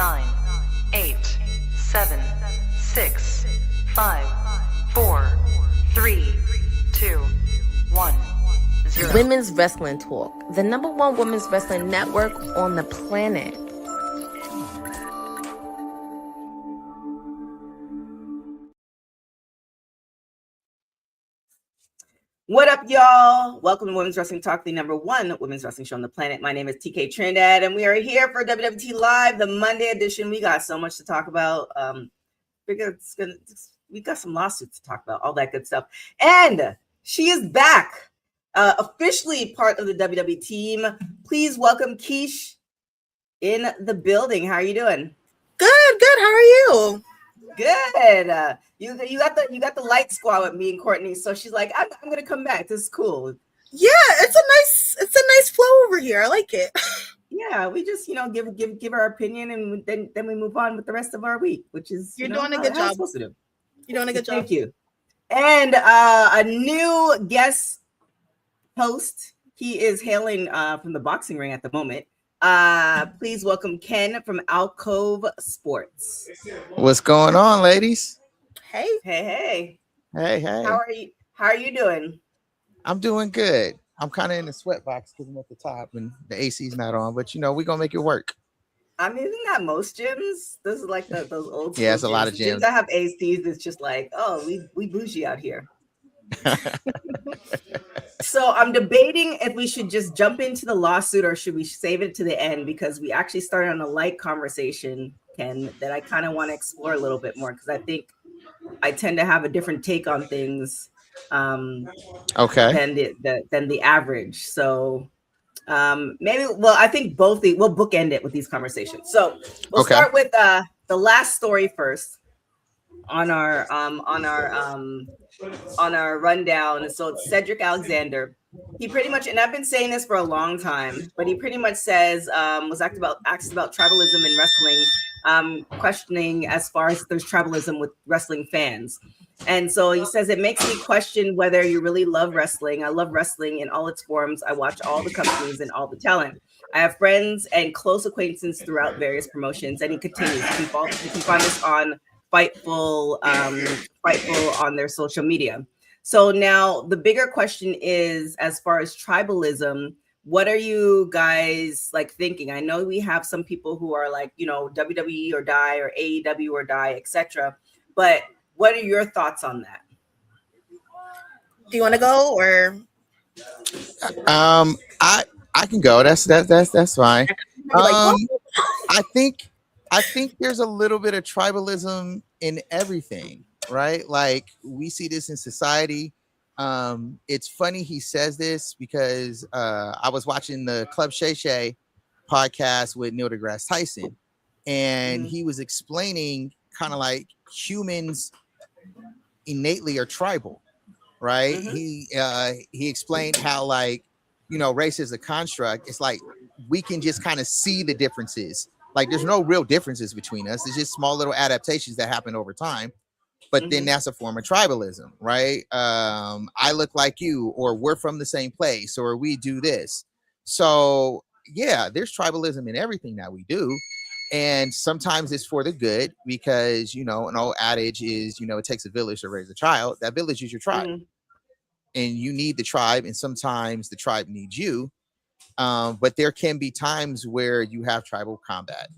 9, 8, 7, 6, 5, 4, 3, 2, 1, 0. Women's Wrestling Talk, the #1 women's wrestling network on the planet. What up, y'all? Welcome to Women's Wrestling Talk, the #1 women's wrestling show on the planet. My name is TK Trinidad, and we are here for WWT Live, the Monday edition. We got so much to talk about. We got some lawsuits to talk about, all that good stuff. And she is back, officially part of the WWE team. Please welcome Keish in the building. How are you doing? Good. How are you? Good. You got the light squad with me and Courtney, so she's like, I'm gonna come back. This is cool. Yeah, it's a nice flow over here. I like it. Yeah, we just give our opinion, and then we move on with the rest of our week, which is You're doing a good job. Supposed to do. You're doing a good job. Thank you. And a new guest host. He is hailing from the boxing ring at the moment. Please welcome Ken from Alcove Sports. What's going on, ladies? Hey. Hey. How are you doing? I'm doing good. I'm kind of in the sweatbox because I'm at the top and the AC's not on, but we're gonna make it work. I mean, isn't that most gyms? Those are like those old school Yeah, it's a gyms. lot of gyms that have ACs. It's just like, oh, we bougie out here. So I'm debating if we should just jump into the lawsuit or should we save it to the end, because we actually started on a light conversation, Ken, that I kind of want to explore a little bit more, because I think I tend to have a different take on things than the average. So I think we'll bookend it with these conversations. So we'll start with the last story first on our rundown. So it's Cedric Alexander. He pretty much, and I've been saying this for a long time, but he pretty much says was asked about tribalism in wrestling, questioning as far as there's tribalism with wrestling fans. And so he says, it makes me question whether you really love wrestling. I love wrestling in all its forms. I watch all the companies and all the talent. I have friends and close acquaintances throughout various promotions. And he continues. You can find this on Fightful on their social media. So now the bigger question is, as far as tribalism, what are you guys thinking? I know we have some people who are WWE or die or AEW or die, etc. But what are your thoughts on that? Do you want to go or? I can go. That's fine. I think there's a little bit of tribalism in everything, right? Like, we see this in society. It's funny he says this because I was watching the Club Shay Shay podcast with Neil deGrasse Tyson, and he was explaining kind of like humans innately are tribal, right? He explained how race is a construct. It's like we can just kind of see the differences. Like, there's no real differences between us. It's just small little adaptations that happen over time. But then that's a form of tribalism, right? I look like you, or we're from the same place, or we do this. So yeah, there's tribalism in everything that we do. And sometimes it's for the good, because, an old adage is, it takes a village to raise a child. That village is your tribe. And you need the tribe, and sometimes the tribe needs you. But there can be times where you have tribal combat.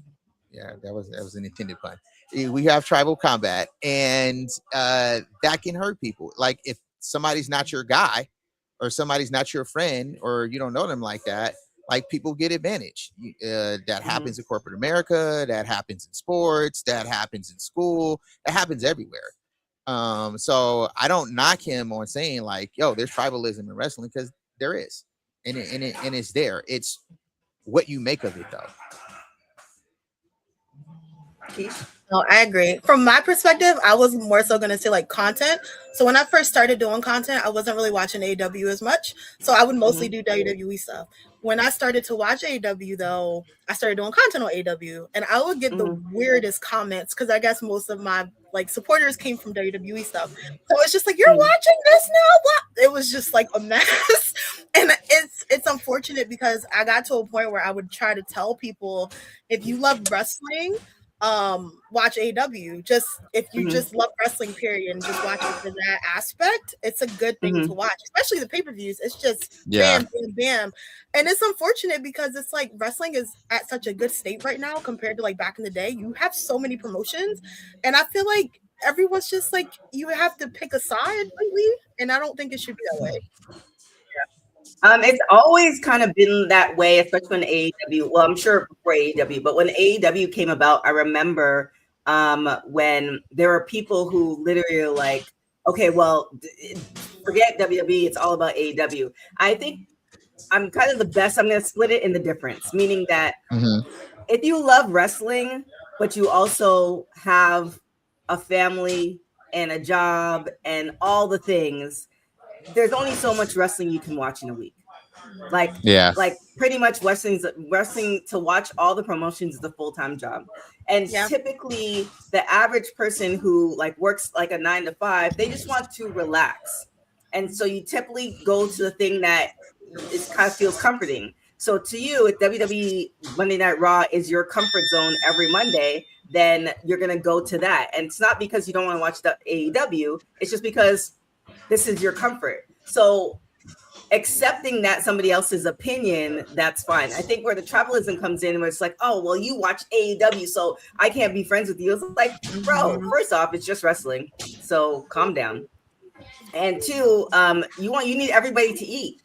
Yeah, that was an intended pun. We have tribal combat, and that can hurt people. Like, if somebody's not your guy, or somebody's not your friend, or you don't know them like that, like, people get advantage. That happens in corporate America, that happens in sports, that happens in school, that happens everywhere. So I don't knock him on saying there's tribalism in wrestling, because there is, and it's there. It's what you make of it, though. No, I agree. From my perspective, I was more so going to say content. So when I first started doing content, I wasn't really watching AEW as much. So I would mostly do WWE stuff. When I started to watch AEW, though, I started doing content on AEW, and I would get the weirdest comments, because I guess most of my like supporters came from WWE stuff. So it's just like, you're watching this now? What? It was just like a mess. And it's unfortunate because I got to a point where I would try to tell people, if you love wrestling, watch AEW. Just if you just love wrestling, period, and just watch it for that aspect, it's a good thing to watch, especially the pay-per-views. It's just bam, bam, bam. And it's unfortunate because it's like wrestling is at such a good state right now compared to like back in the day. You have so many promotions, and I feel like everyone's just like, you have to pick a side lately, and I don't think it should be that way. It's always kind of been that way, especially when AEW. Well, I'm sure before AEW, but when AEW came about, I remember when there were people who literally were like, okay, well, forget WWE, it's all about AEW. I think I'm kind of the best. I'm going to split it in the difference, meaning that if you love wrestling, but you also have a family and a job and all the things, there's only so much wrestling you can watch in a week. Like pretty much wrestling to watch all the promotions is a full-time job. And typically the average person who like works like a 9 to 5, they just want to relax. And so you typically go to the thing that is kind of feels comforting. So to you, if WWE Monday Night Raw is your comfort zone every Monday, then you're going to go to that. And it's not because you don't want to watch the AEW. It's just because this is your comfort. So accepting that somebody else's opinion, that's fine. I think where the tribalism comes in, where it's like, oh, well, you watch AEW, so I can't be friends with you. It's like, bro, first off, it's just wrestling. So calm down. And two, you need everybody to eat.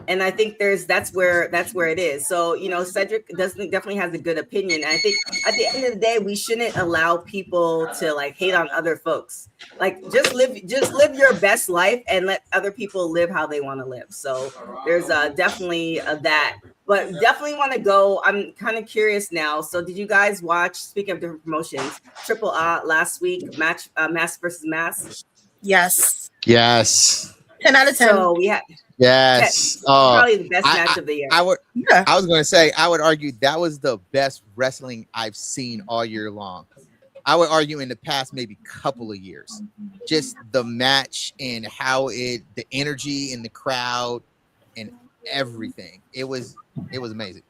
And I think that's where it is. So, Cedric definitely has a good opinion. And I think at the end of the day, we shouldn't allow people to like hate on other folks. Like just live your best life and let other people live how they want to live. So there's definitely that, but definitely want to go. I'm kind of curious now. So did you guys watch, speaking of different promotions, Triple A last week, Mask versus Mask? Yes. 10 out of 10. So we had. Yes. Probably the best match of the year. I was going to say, I would argue that was the best wrestling I've seen all year long. I would argue in the past maybe couple of years. Just the match and how the energy in the crowd and everything. It was amazing.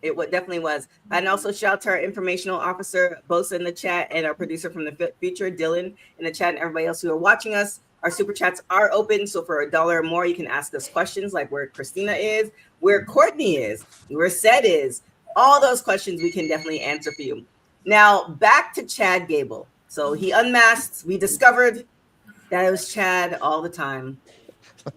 It definitely was. And also shout out to our informational officer, Bosa in the chat, and our producer from the future, Dylan in the chat, and everybody else who are watching us. Our super chats are open. So for $1 or more, you can ask us questions like where Christina is, where Courtney is, where Seth is. All those questions we can definitely answer for you. Now, back to Chad Gable. So he unmasked. We discovered that it was Chad all the time.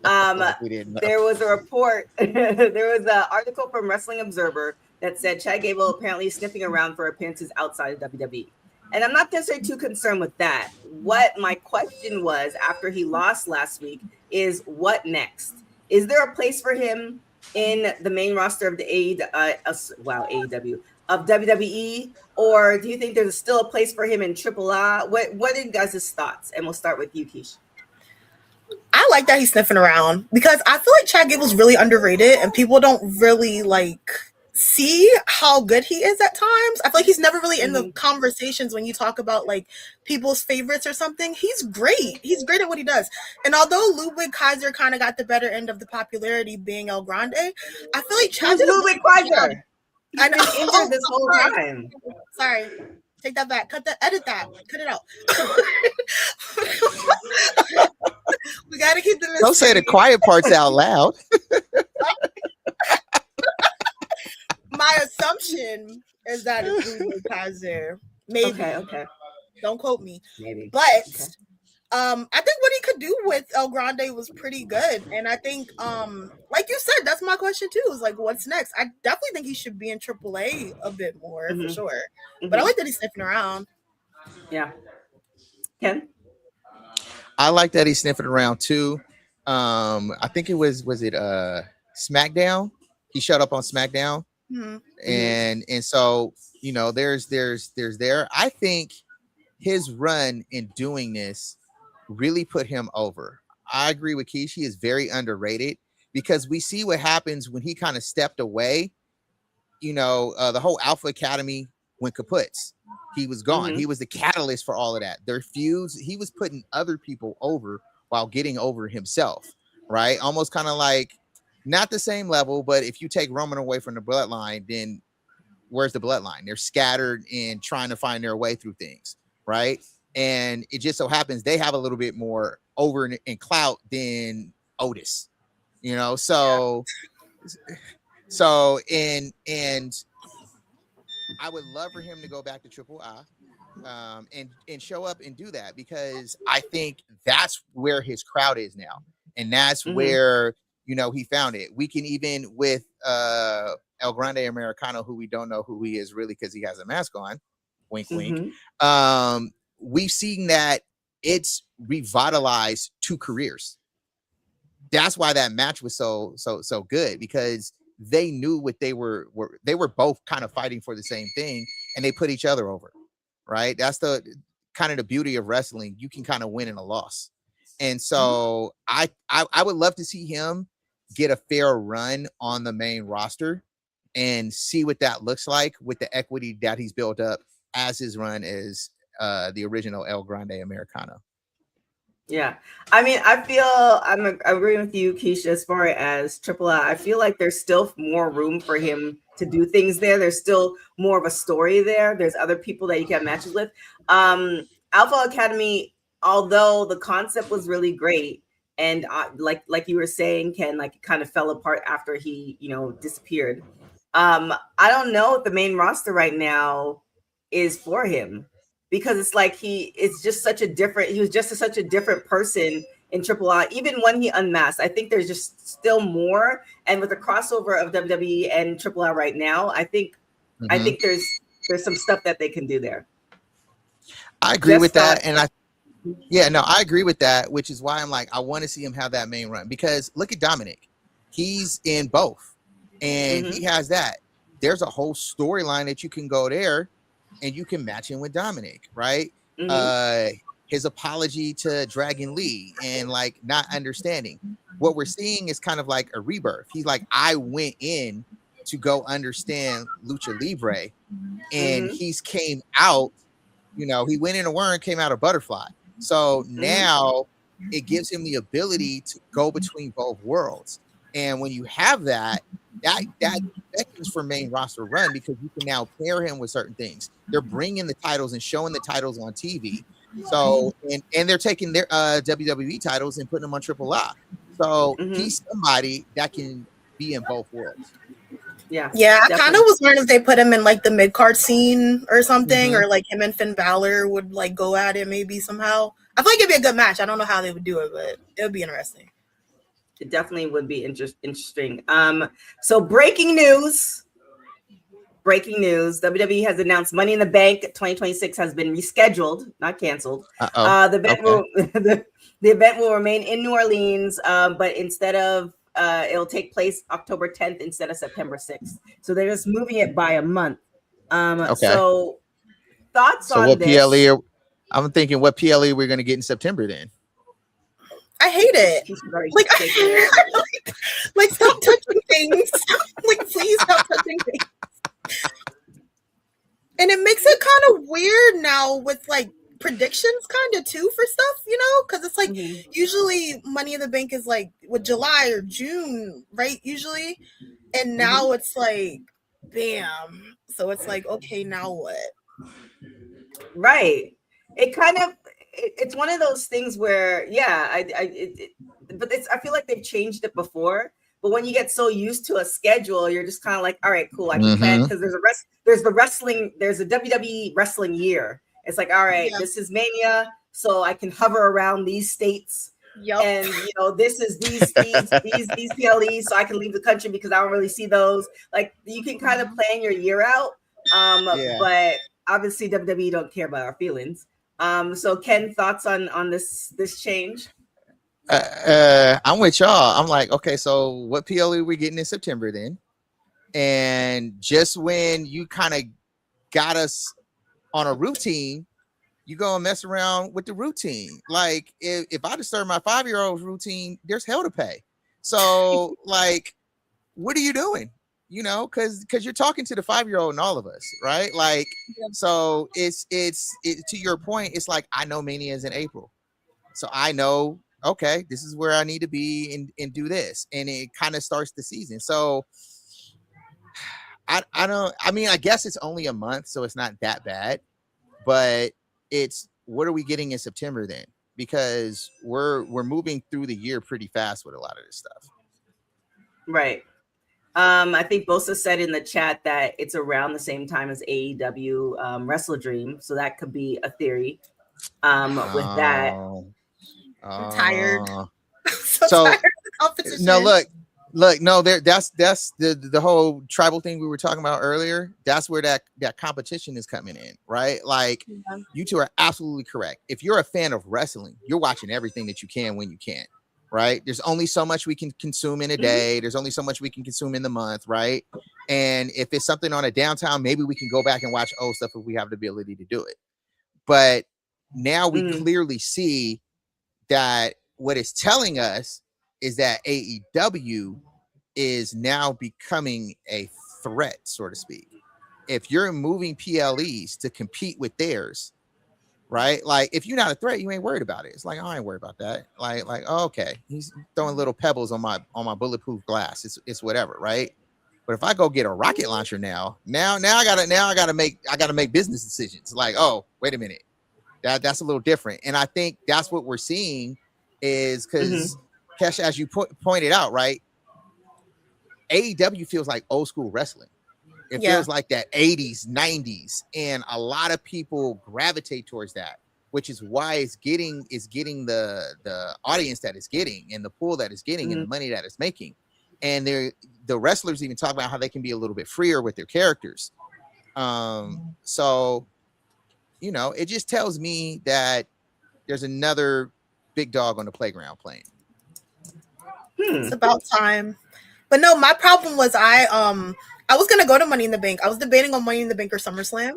There was a report. There was an article from Wrestling Observer that said Chad Gable apparently sniffing around for appearances outside of WWE. And I'm not necessarily too concerned with that. What my question was after he lost last week is what next? Is there a place for him in the main roster of the AEW of WWE? Or do you think there's still a place for him in AAA? What are you guys' thoughts? And we'll start with you, Keish. I like that he's sniffing around because I feel like Chad Gable's really underrated and people don't really like see how good he is at times. I feel like he's never really in the conversations when you talk about like people's favorites or something. He's great. He's great at what he does. And although Ludwig Kaiser kind of got the better end of the popularity being El Grande, I feel like Chad did Ludwig Kaiser. I know. He's been injured this whole time. Sorry. Take that back. Edit that. Cut it out. We got to keep the mystery. Don't say the quiet parts out loud. My assumption is that it's Ludwig Kaiser. Maybe. Okay. Don't quote me. Maybe. But I think what he could do with El Grande was pretty good. And I think, like you said, that's my question too. Is like, what's next? I definitely think he should be in AAA a bit more for sure. But I like that he's sniffing around. Yeah. Ken? I like that he's sniffing around too. I think it was it SmackDown? He showed up on SmackDown. And so there's there. I think his run in doing this really put him over. I agree with Keish. He is very underrated because we see what happens when he kind of stepped away. The whole Alpha Academy went kaputs. He was gone. He was the catalyst for all of that. Their feuds, he was putting other people over while getting over himself, right? Almost kind of like, not the same level, but if you take Roman away from the bloodline, then where's the bloodline? They're scattered and trying to find their way through things, right? And it just so happens they have a little bit more over in clout than Otis, you know? So and I would love for him to go back to Triple I, and show up and do that, because I think that's where his crowd is now, and that's where, you know, he found it. We can, even with El Grande Americano, who we don't know who he is really because he has a mask on, wink wink, we've seen that it's revitalized 2 careers. That's why that match was so good, because they knew what they were both kind of fighting for the same thing, and they put each other over, right? That's the kind of the beauty of wrestling. You can kind of win in a loss. And so I would love to see him get a fair run on the main roster and see what that looks like with the equity that he's built up as his run as the original El Grande Americano. Yeah, I mean, I'm agreeing with you, Keisha, as far as Triple I. I feel like there's still more room for him to do things there. There's still more of a story there. There's other people that you can have matches with. Alpha Academy, although the concept was really great, and like you were saying, Ken, like it kind of fell apart after he, you know, disappeared. I don't know if the main roster right now is for him. Because it's like he was just such a different person in Triple I, even when he unmasked. I think there's just still more. And with the crossover of WWE and Triple I right now, I think there's some stuff that they can do there. I agree with that. And I agree with that, which is why I'm like, I want to see him have that main run, because look at Dominic. He's in both, and he has that. There's a whole storyline that you can go there, and you can match him with Dominic, right? His apology to Dragon Lee and like not understanding. What we're seeing is kind of like a rebirth. He's like, I went in to go understand Lucha Libre, and he's came out, you know, he went in a worm, came out a butterfly. So now it gives him the ability to go between both worlds. And when you have that beckons for main roster run, because you can now pair him with certain things. They're bringing the titles and showing the titles on TV. So, and they're taking their WWE titles and putting them on Triple I. So he's somebody that can be in both worlds. Yeah, I kind of was wondering if they put him in like the mid card scene or something, or like him and Finn Balor would like go at it maybe somehow. I feel like it'd be a good match. I don't know how they would do it, but it would be interesting. It definitely would be interesting. So breaking news. WWE has announced Money in the Bank 2026 has been rescheduled, not canceled. The event will remain in New Orleans, but instead of it'll take place October 10th instead of September 6th. So they're just moving it by a month. So thoughts on what this? PLE? I'm thinking, what PLE we're going to get in September then? I hate it. Like stop touching things. Like please stop touching things. And it makes it kind of weird now with like predictions kind of too for stuff, you know, because it's like usually Money in the Bank is like with July or June, right? Usually. And now it's like, bam. So it's like, okay, now what? Right. It kind of, it's one of those things where, but I feel like they've changed it before. But when you get so used to a schedule, you're just kind of like, all right, cool. I can plan because there's a WWE wrestling year. It's like, all right, this is Mania, so I can hover around these states. And you know, this is these PLEs, so I can leave the country because I don't really see those. Like you can kind of plan your year out. But obviously WWE don't care about our feelings. So Ken, thoughts on this change? I'm with y'all. I'm like, okay, so what PLE we getting in September then? And just when you kind of got us on a routine, you go and mess around with the routine. Like if I disturb my 5-year-old's routine, there's hell to pay. So like, what are you doing? you know, because you're talking to the 5-year-old and all of us, right? Like, so it's to your point, it's like, I know Mania is in April, so I know, okay, this is where I need to be and do this, and it kind of starts the season. So I mean, I guess it's only a month, so it's not that bad, but it's, what are we getting in September then? Because we're moving through the year pretty fast with a lot of this stuff. Right. I think Bosa said in the chat that it's around the same time as AEW Wrestle Dream, so that could be a theory. With that, I'm tired. So tired of the competition. No, look, no, that's the whole tribal thing we were talking about earlier. That's where that competition is coming in, right? Like, you two are absolutely correct. If you're a fan of wrestling, you're watching everything that you can when you can, right? There's only so much we can consume in a day. There's only so much we can consume in the month, right? And if it's something on a downtime, maybe we can go back and watch old stuff if we have the ability to do it. But now we clearly see that what it's telling us is that AEW is now becoming a threat, so to speak. If you're moving PLEs to compete with theirs, right? Like, if you're not a threat, you ain't worried about it. It's like, oh, I ain't worried about that. Like, oh, okay, he's throwing little pebbles on my bulletproof glass. It's whatever, right? But if I go get a rocket launcher now I gotta make business decisions. Like, oh, wait a minute, that's a little different. And I think that's what we're seeing is because Kesh, as you pointed out, right? AEW feels like old school wrestling. It feels like that 80s, 90s, and a lot of people gravitate towards that, which is why it's getting the audience that it's getting, and the pool that it's getting, and the money that it's making. And the wrestlers even talk about how they can be a little bit freer with their characters. So, you know, it just tells me that there's another big dog on the playground playing. It's about time. But no, my problem was I was gonna go to Money in the Bank. I was debating on Money in the Bank or SummerSlam,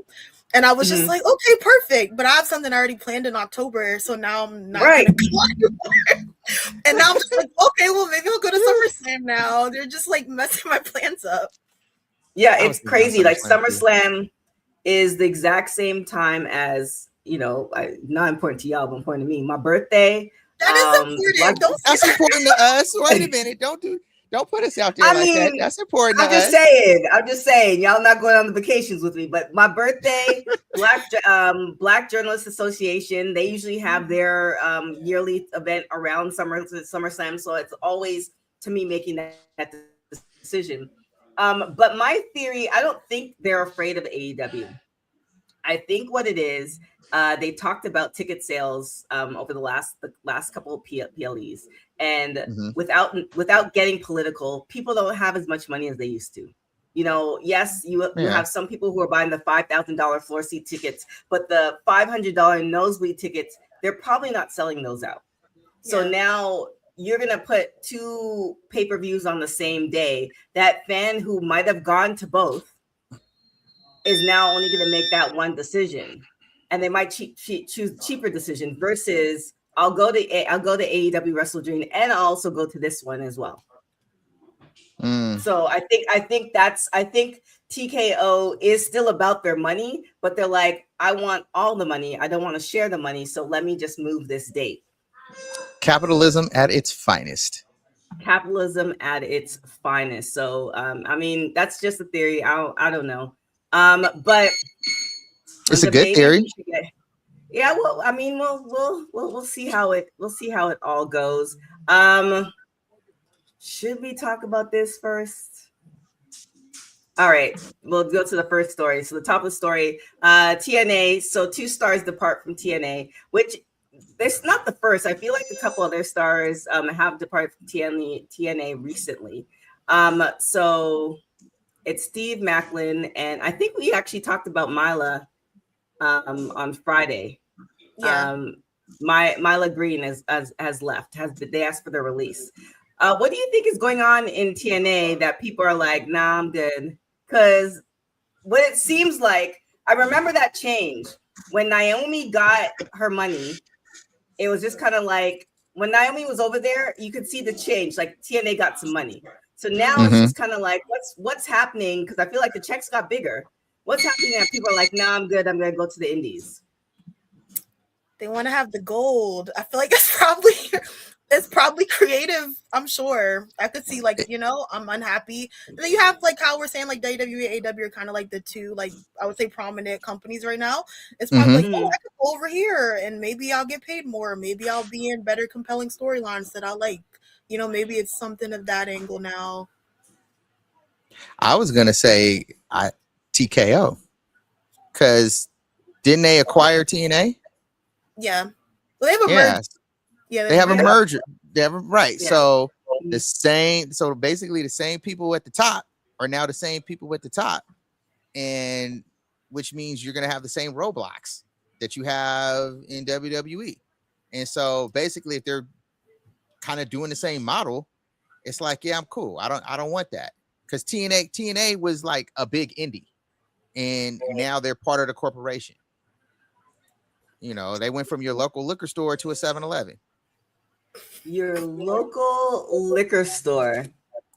and I was just like, okay, perfect. But I have something already planned in October, so now I'm not gonna go anymore. And now I'm just like, okay, well, maybe I'll go to SummerSlam now. They're just like messing my plans up. Yeah, it's crazy. Like, SummerSlam is the exact same time as, you know, not important to y'all, but important to me, my birthday. That is important. That's important to us. Wait a minute. Don't put us out there that. That's important. I'm just saying, y'all not going on the vacations with me. But my birthday, Black Journalists Association, they usually have their yearly event around SummerSlam. So it's always, to me, making that decision. But my theory, I don't think they're afraid of AEW. I think what it is, they talked about ticket sales over the last couple of PLEs, and without getting political, people don't have as much money as they used to. You know, yes, you have some people who are buying the $5,000 floor seat tickets, but the $500 nosebleed tickets, they're probably not selling those out. So now you're going to put 2 pay-per-views on the same day. That fan who might have gone to both is now only going to make that one decision, and they might choose cheaper decision versus I'll go to AEW Wrestle Dream, and I'll also go to this one as well. So I think TKO is still about their money, but they're like, I want all the money. I don't want to share the money, so let me just move this date. Capitalism at its finest. Capitalism at its finest. So I mean, that's just a theory. I don't know. But it's a good theory. Yeah, well, I mean, we'll see how it all goes. Should we talk about this first? All right, we'll go to the first story. So the top of the story, TNA. So 2 stars depart from TNA, which it's not the first. I feel like a couple of their stars have departed from TNA recently. So it's Steve Macklin, and I think we actually talked about Mila on Friday. Mila Green has left. They asked for their release. What do you think is going on in TNA that people are like, nah, I'm good? Because what it seems like, I remember that change when Naomi got her money. It was just kind of like when Naomi was over there, you could see the change. Like, TNA got some money. So now it's just kind of like, what's happening? Because I feel like the checks got bigger. What's happening that people are like, nah, I'm good. I'm going to go to the indies. They want to have the gold. I feel like it's probably creative. I'm sure. I could see like, I'm unhappy. And then you have like how we're saying like WWE, AW are kind of like the two, like I would say prominent companies right now. It's probably like, oh, I could go over here and maybe I'll get paid more. Maybe I'll be in better compelling storylines that I like. Maybe it's something of that angle now. I was going to say TKO. Because didn't they acquire TNA? Yeah. Well, they have a merger. Yeah, they have a merger. They have right. Yeah. So so basically the same people at the top are now the same people at the top. And which means you're gonna have the same roadblocks that you have in WWE. And so basically if they're kind of doing the same model, it's like, yeah, I'm cool. I don't want that. Because TNA was like a big indie. And now they're part of the corporation. They went from your local liquor store to a 7-Eleven. Your local liquor store.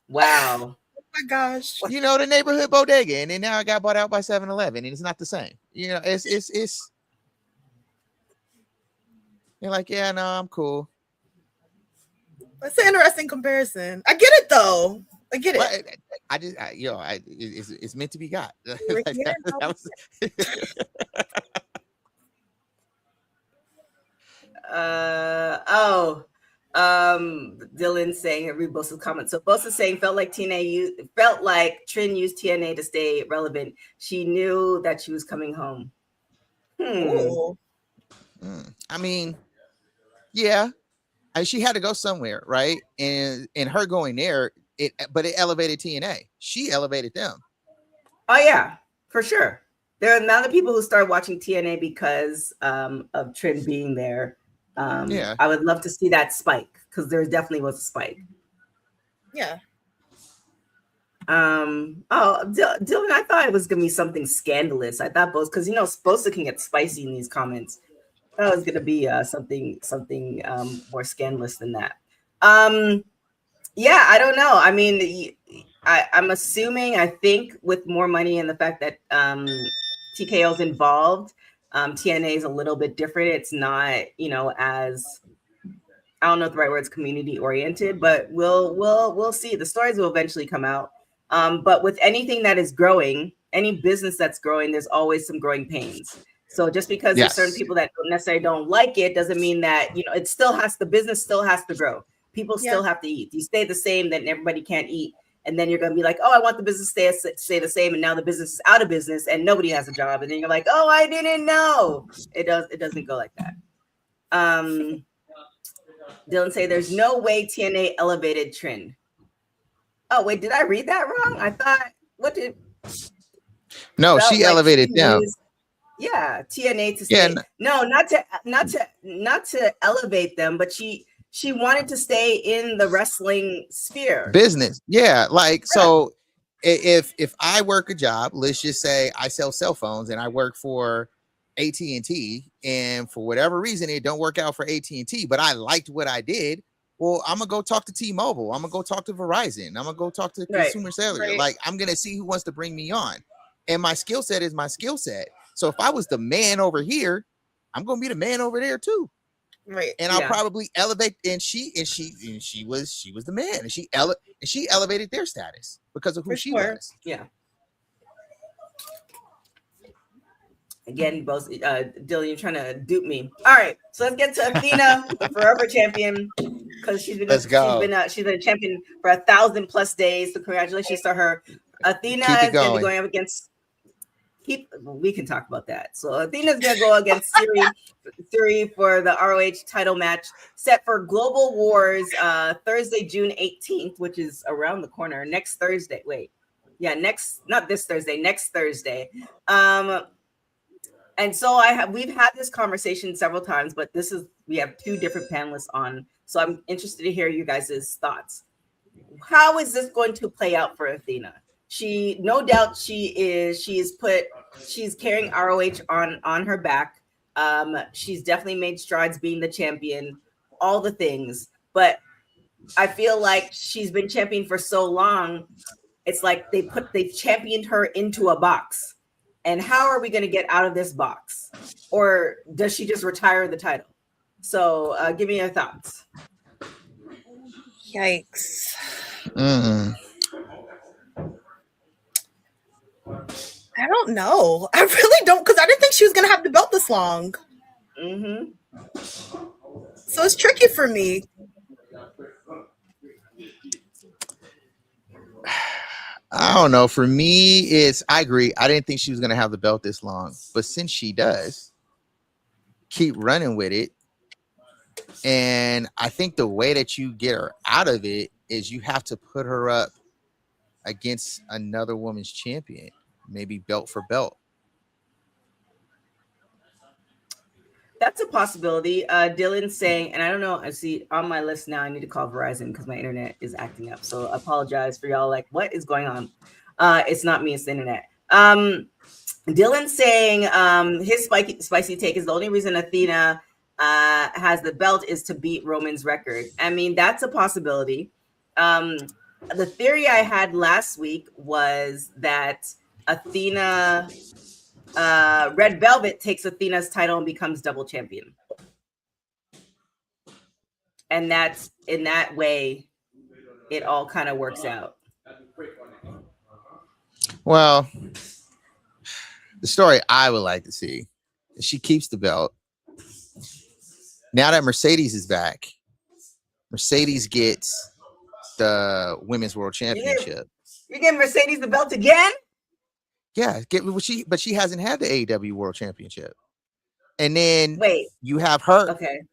Wow. Oh my gosh. The neighborhood bodega. And then now it got bought out by 7-Eleven. And it's not the same. It's you're like, yeah, no, I'm cool. That's an interesting comparison. I get it though. I get it. Well, it's meant to be got. Dylan saying read Bosa's comment. So Bosa's saying felt like Trin used TNA to stay relevant. She knew that she was coming home. I mean, yeah, she had to go somewhere, right? And her going there, but it elevated TNA. She elevated them. Oh yeah, for sure. There are now the people who started watching TNA because of Trin being there. I would love to see that spike because there definitely was a spike. Yeah. Dylan, I thought it was gonna be something scandalous. I thought because Bosa can get spicy in these comments. I thought it was gonna be something more scandalous than that. Yeah, I don't know. I mean, I'm assuming. I think with more money and the fact that TKO's involved. TNA is a little bit different. It's not, as I don't know if the right word is community oriented, but we'll see. The stories will eventually come out. But with anything that is growing, any business that's growing, there's always some growing pains. So just because there's certain people that necessarily don't like it doesn't mean that the business still has to grow. People still have to eat. If you stay the same, then everybody can't eat. And then you're going to be like, oh, I want the business to stay the same. And now the business is out of business and nobody has a job. And then you're like, oh, I didn't know. It doesn't go like that. Dylan say there's no way TNA elevated Trin. Oh, wait, did I read that wrong? I thought, no, she elevated them. TNA to stay. No, not to elevate them, but she wanted to stay in the wrestling sphere. Business. Yeah. So if I work a job, let's just say I sell cell phones and I work for AT&T and for whatever reason, it don't work out for AT&T, but I liked what I did. Well, I'm going to go talk to T-Mobile. I'm going to go talk to Verizon. I'm going to go talk to Consumer Cellular. Right. Like I'm going to see who wants to bring me on. And my skill set is my skill set. So if I was the man over here, I'm going to be the man over there too. Right. And I'll probably elevate. And she was the man, and she elevated their status because of who she was. Yeah. Again, both Dylan, you're trying to dupe me. All right, so let's get to Athena, the forever champion, because she's been a champion for 1,000+ days. So congratulations to her. Athena is going to be going up against. We can talk about that. So Athena's going to go against Siri for the ROH title match set for Global Wars Thursday, June 18th, which is around the corner. Next Thursday. Not this Thursday. Next Thursday. And so we've had this conversation several times, but we have two different panelists on. So I'm interested to hear you guys' thoughts. How is this going to play out for Athena? No doubt she's carrying ROH on her back. She's definitely made strides being the champion, all the things. But I feel like she's been champion for so long. It's like they've championed her into a box. And how are we going to get out of this box? Or does she just retire the title? So give me your thoughts. Yikes. I don't know. I really don't, because I didn't think she was going to have the belt this long. So it's tricky for me. I don't know. For me, I agree. I didn't think she was going to have the belt this long. But since she does, keep running with it. And I think the way that you get her out of it is you have to put her up against another women's champion, maybe belt for belt. That's a possibility. Dylan's saying, and I don't know, I see on my list now, I need to call Verizon because my internet is acting up. So I apologize for y'all. Like, what is going on? It's not me, it's the internet. Dylan's saying his spicy take is the only reason Athena has the belt is to beat Roman's record. I mean, that's a possibility. The theory I had last week was that Athena... Red Velvet takes Athena's title and becomes double champion. And that's in that way, it all kind of works out. Well, the story I would like to see is she keeps the belt. Now that Mercedes is back, Mercedes gets the Women's World Championship. You're giving Mercedes the belt again? Yeah, but she hasn't had the AEW World Championship. And then you have her. Okay.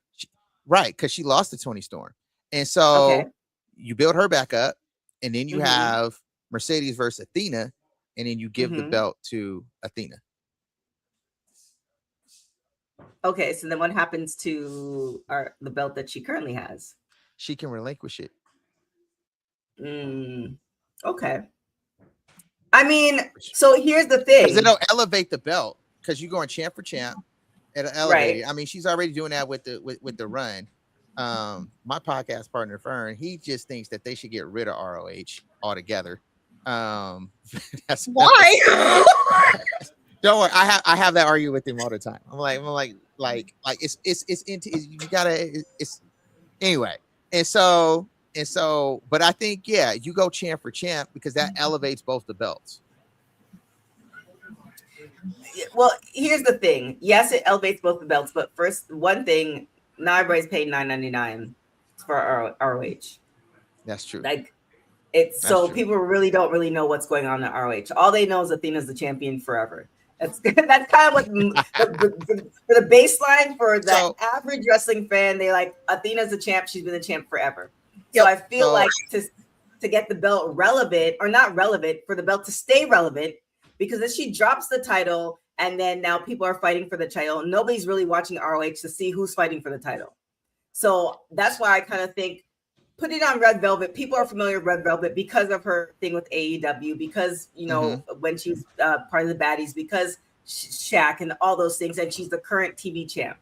Right, because she lost to Toni Storm. And so you build her back up, and then you have Mercedes versus Athena, and then you give the belt to Athena. Okay, so then what happens to the belt that she currently has? She can relinquish it. Okay. I mean, so here's the thing. Because it'll elevate the belt, because you're going champ for champ. It'll elevate it. I mean, she's already doing that with the run. My podcast partner, Fern, he just thinks that they should get rid of ROH altogether. That's why? Don't worry, I have that argument with him all the time. I'm like it's into you gotta it's anyway. And so, but I think you go champ for champ because that elevates both the belts. Well, here's the thing. Yes, it elevates both the belts, but first, one thing, now everybody's paying $9.99 for ROH. That's true. Like, people really don't really know what's going on at ROH. All they know is Athena's the champion forever. That's kind of what for the baseline for the average wrestling fan. They like Athena's the champ. She's been the champ forever. So I feel like to get the belt relevant or not relevant, for the belt to stay relevant, because if she drops the title and then now people are fighting for the title, nobody's really watching ROH to see who's fighting for the title. So that's why I kind of think put it on Red Velvet. People are familiar with Red Velvet because of her thing with AEW, because, you know, when she's part of the baddies, because Shaq and all those things, and she's the current TV champ.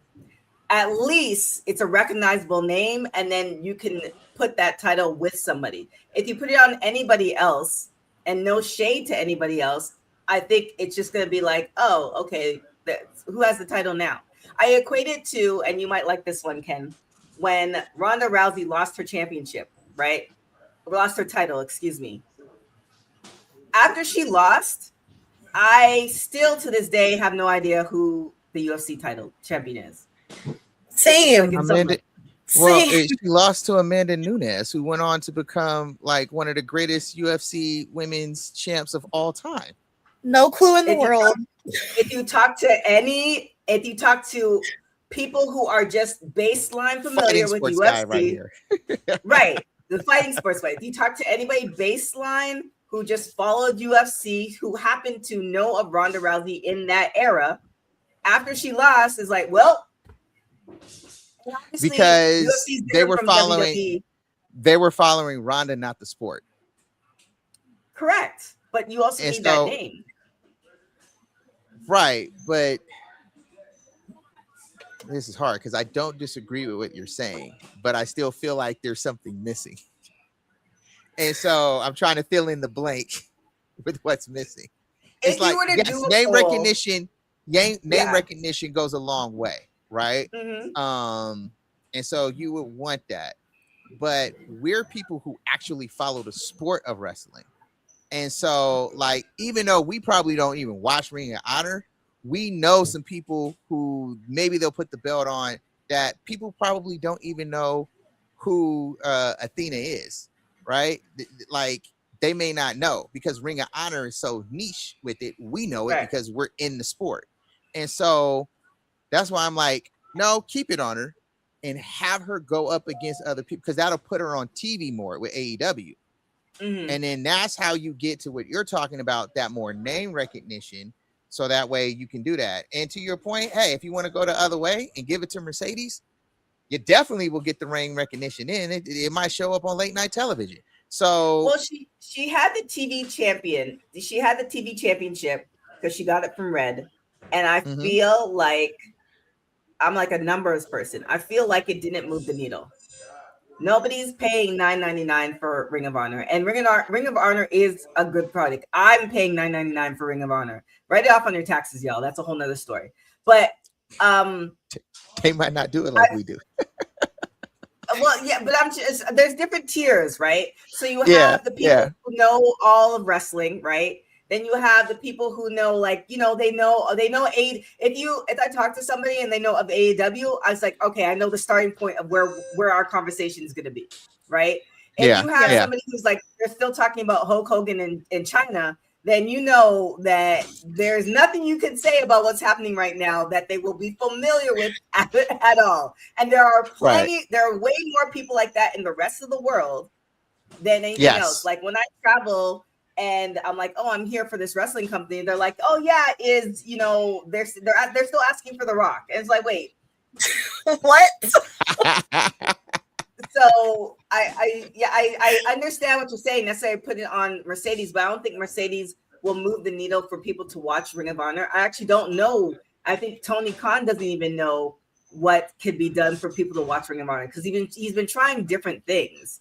At least it's a recognizable name, and then you can put that title with somebody. If you put it on anybody else, and no shade to anybody else, I think it's just going to be like, oh, okay, who has the title now? I equate it to, and you might like this one, Ken, when Ronda Rousey lost her championship, right? Lost her title, excuse me. After she lost, I still to this day have no idea who the UFC title champion is. Same. She lost to Amanda Nunes, who went on to become like one of the greatest UFC women's champs of all time. No clue in the world. If you talk to people who are just baseline familiar with UFC, right? The fighting sports fight. If you talk to anybody baseline who just followed UFC, who happened to know of Ronda Rousey in that era, after she lost, is like, well, because they were following Ronda, not the sport. Correct, but you also need that name, right? But this is hard because I don't disagree with what you're saying, but I still feel like there's something missing. And so I'm trying to fill in the blank with what's missing. It's If you like, were to yes, do a name poll, recognition, name Yeah. recognition goes a long way, right? Mhm. And so you would want that. But we're people who actually follow the sport of wrestling. And so, like, even though we probably don't even watch Ring of Honor, we know some people who maybe they'll put the belt on that people probably don't even know who Athena is, right? Like, they may not know because Ring of Honor is so niche with it. We know it Right. because we're in the sport. And so that's why I'm like, no, keep it on her and have her go up against other people because that'll put her on TV more with AEW. Mhm. And then that's how you get to what you're talking about, that more name recognition. So that way you can do that. And to your point, hey, if you want to go the other way and give it to Mercedes, you definitely will get the name recognition in. It might show up on late night television. So Well, she had the TV champion. She had the TV championship because she got it from Red, and I feel like I'm like a numbers person. I feel like it didn't move the needle. Nobody's paying $9.99 for Ring of Honor, and Ring of Honor is a good product. I'm paying $9.99 for Ring of Honor. Write it off on your taxes, y'all. That's a whole nother story. But they might not do it like we do. Well, yeah, but I'm just there's different tiers, right? So you have the people who know all of wrestling, right? Then you have the people who know, like, they know a. If I talk to somebody and they know of AEW, I was like, okay, I know the starting point of where our conversation is going to be, right? If you have somebody who's like they're still talking about Hulk Hogan in China, then you know that there's nothing you can say about what's happening right now that they will be familiar with at all. And there are there are way more people like that in the rest of the world than anything else. Like when I travel and I'm like, oh, I'm here for this wrestling company, and they're like, oh yeah, they're still asking for The Rock. And it's like, wait, what? So I understand what you're saying. Necessarily put it on Mercedes, but I don't think Mercedes will move the needle for people to watch Ring of Honor. I actually don't know. I think Tony Khan doesn't even know what could be done for people to watch Ring of Honor because he's been trying different things.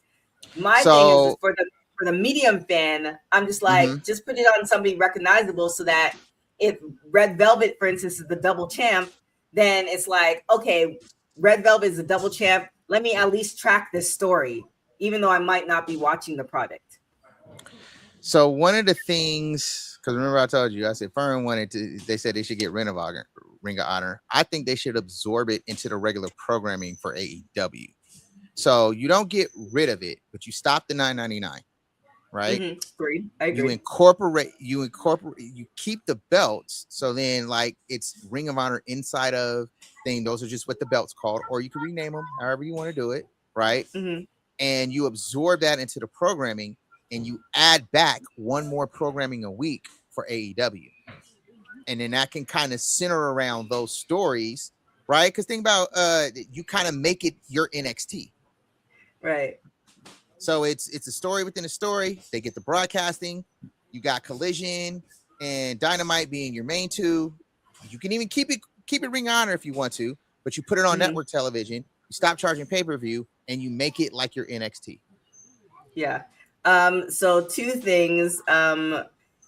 My thing is for the medium fan, I'm just like, just put it on somebody recognizable so that if Red Velvet, for instance, is the double champ, then it's like, okay, Red Velvet is a double champ. Let me at least track this story, even though I might not be watching the product. So one of the things, because remember I told you, I said Fern they said they should get Ring of Honor. I think they should absorb it into the regular programming for AEW. So you don't get rid of it, but you stop the $9.99, right? Agreed. I agree. You keep the belts. So then like it's Ring of Honor inside of thing. Those are just what the belt's called, or you can rename them however you want to do it, right? And you absorb that into the programming and you add back one more programming a week for AEW. And then that can kind of center around those stories, right? Because think about you kind of make it your NXT. Right. So it's a story within a story. They get the broadcasting. You got Collision and Dynamite being your main two. You can even keep it Ring of Honor if you want to, but you put it on network television. You stop charging pay-per-view and you make it like your NXT. Yeah. So two things.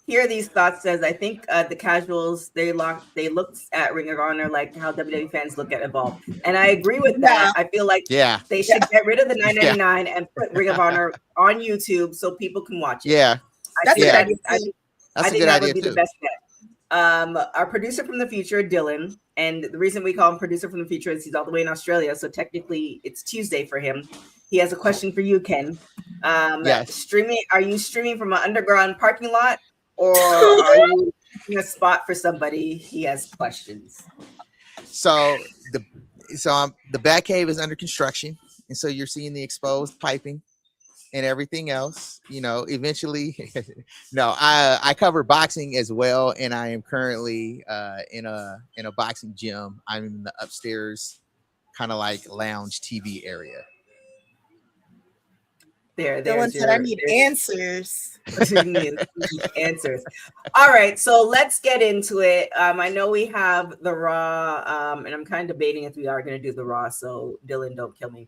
Here are these thoughts. Says I think the casuals they looked at Ring of Honor like how WWE fans look at Evolve, and I agree with that. I feel like they should get rid of the $9.99 and put Ring of Honor on YouTube so people can watch it. I think that would be the best bet. Our producer from the future, Dylan, and the reason we call him producer from the future is he's all the way in Australia, so technically it's Tuesday for him. He has a question for you, Ken. Streaming? Are you streaming from an underground parking lot, or are you in a spot for somebody? He has questions. So the Batcave is under construction, and so you're seeing the exposed piping and everything else. Eventually, no, I cover boxing as well, and I am currently in a boxing gym. I'm in the upstairs, kind of like lounge TV area. Dylan said, "I need answers." Answers. All right, so let's get into it. I know we have the Raw, and I'm kind of debating if we are going to do the Raw. So Dylan, don't kill me.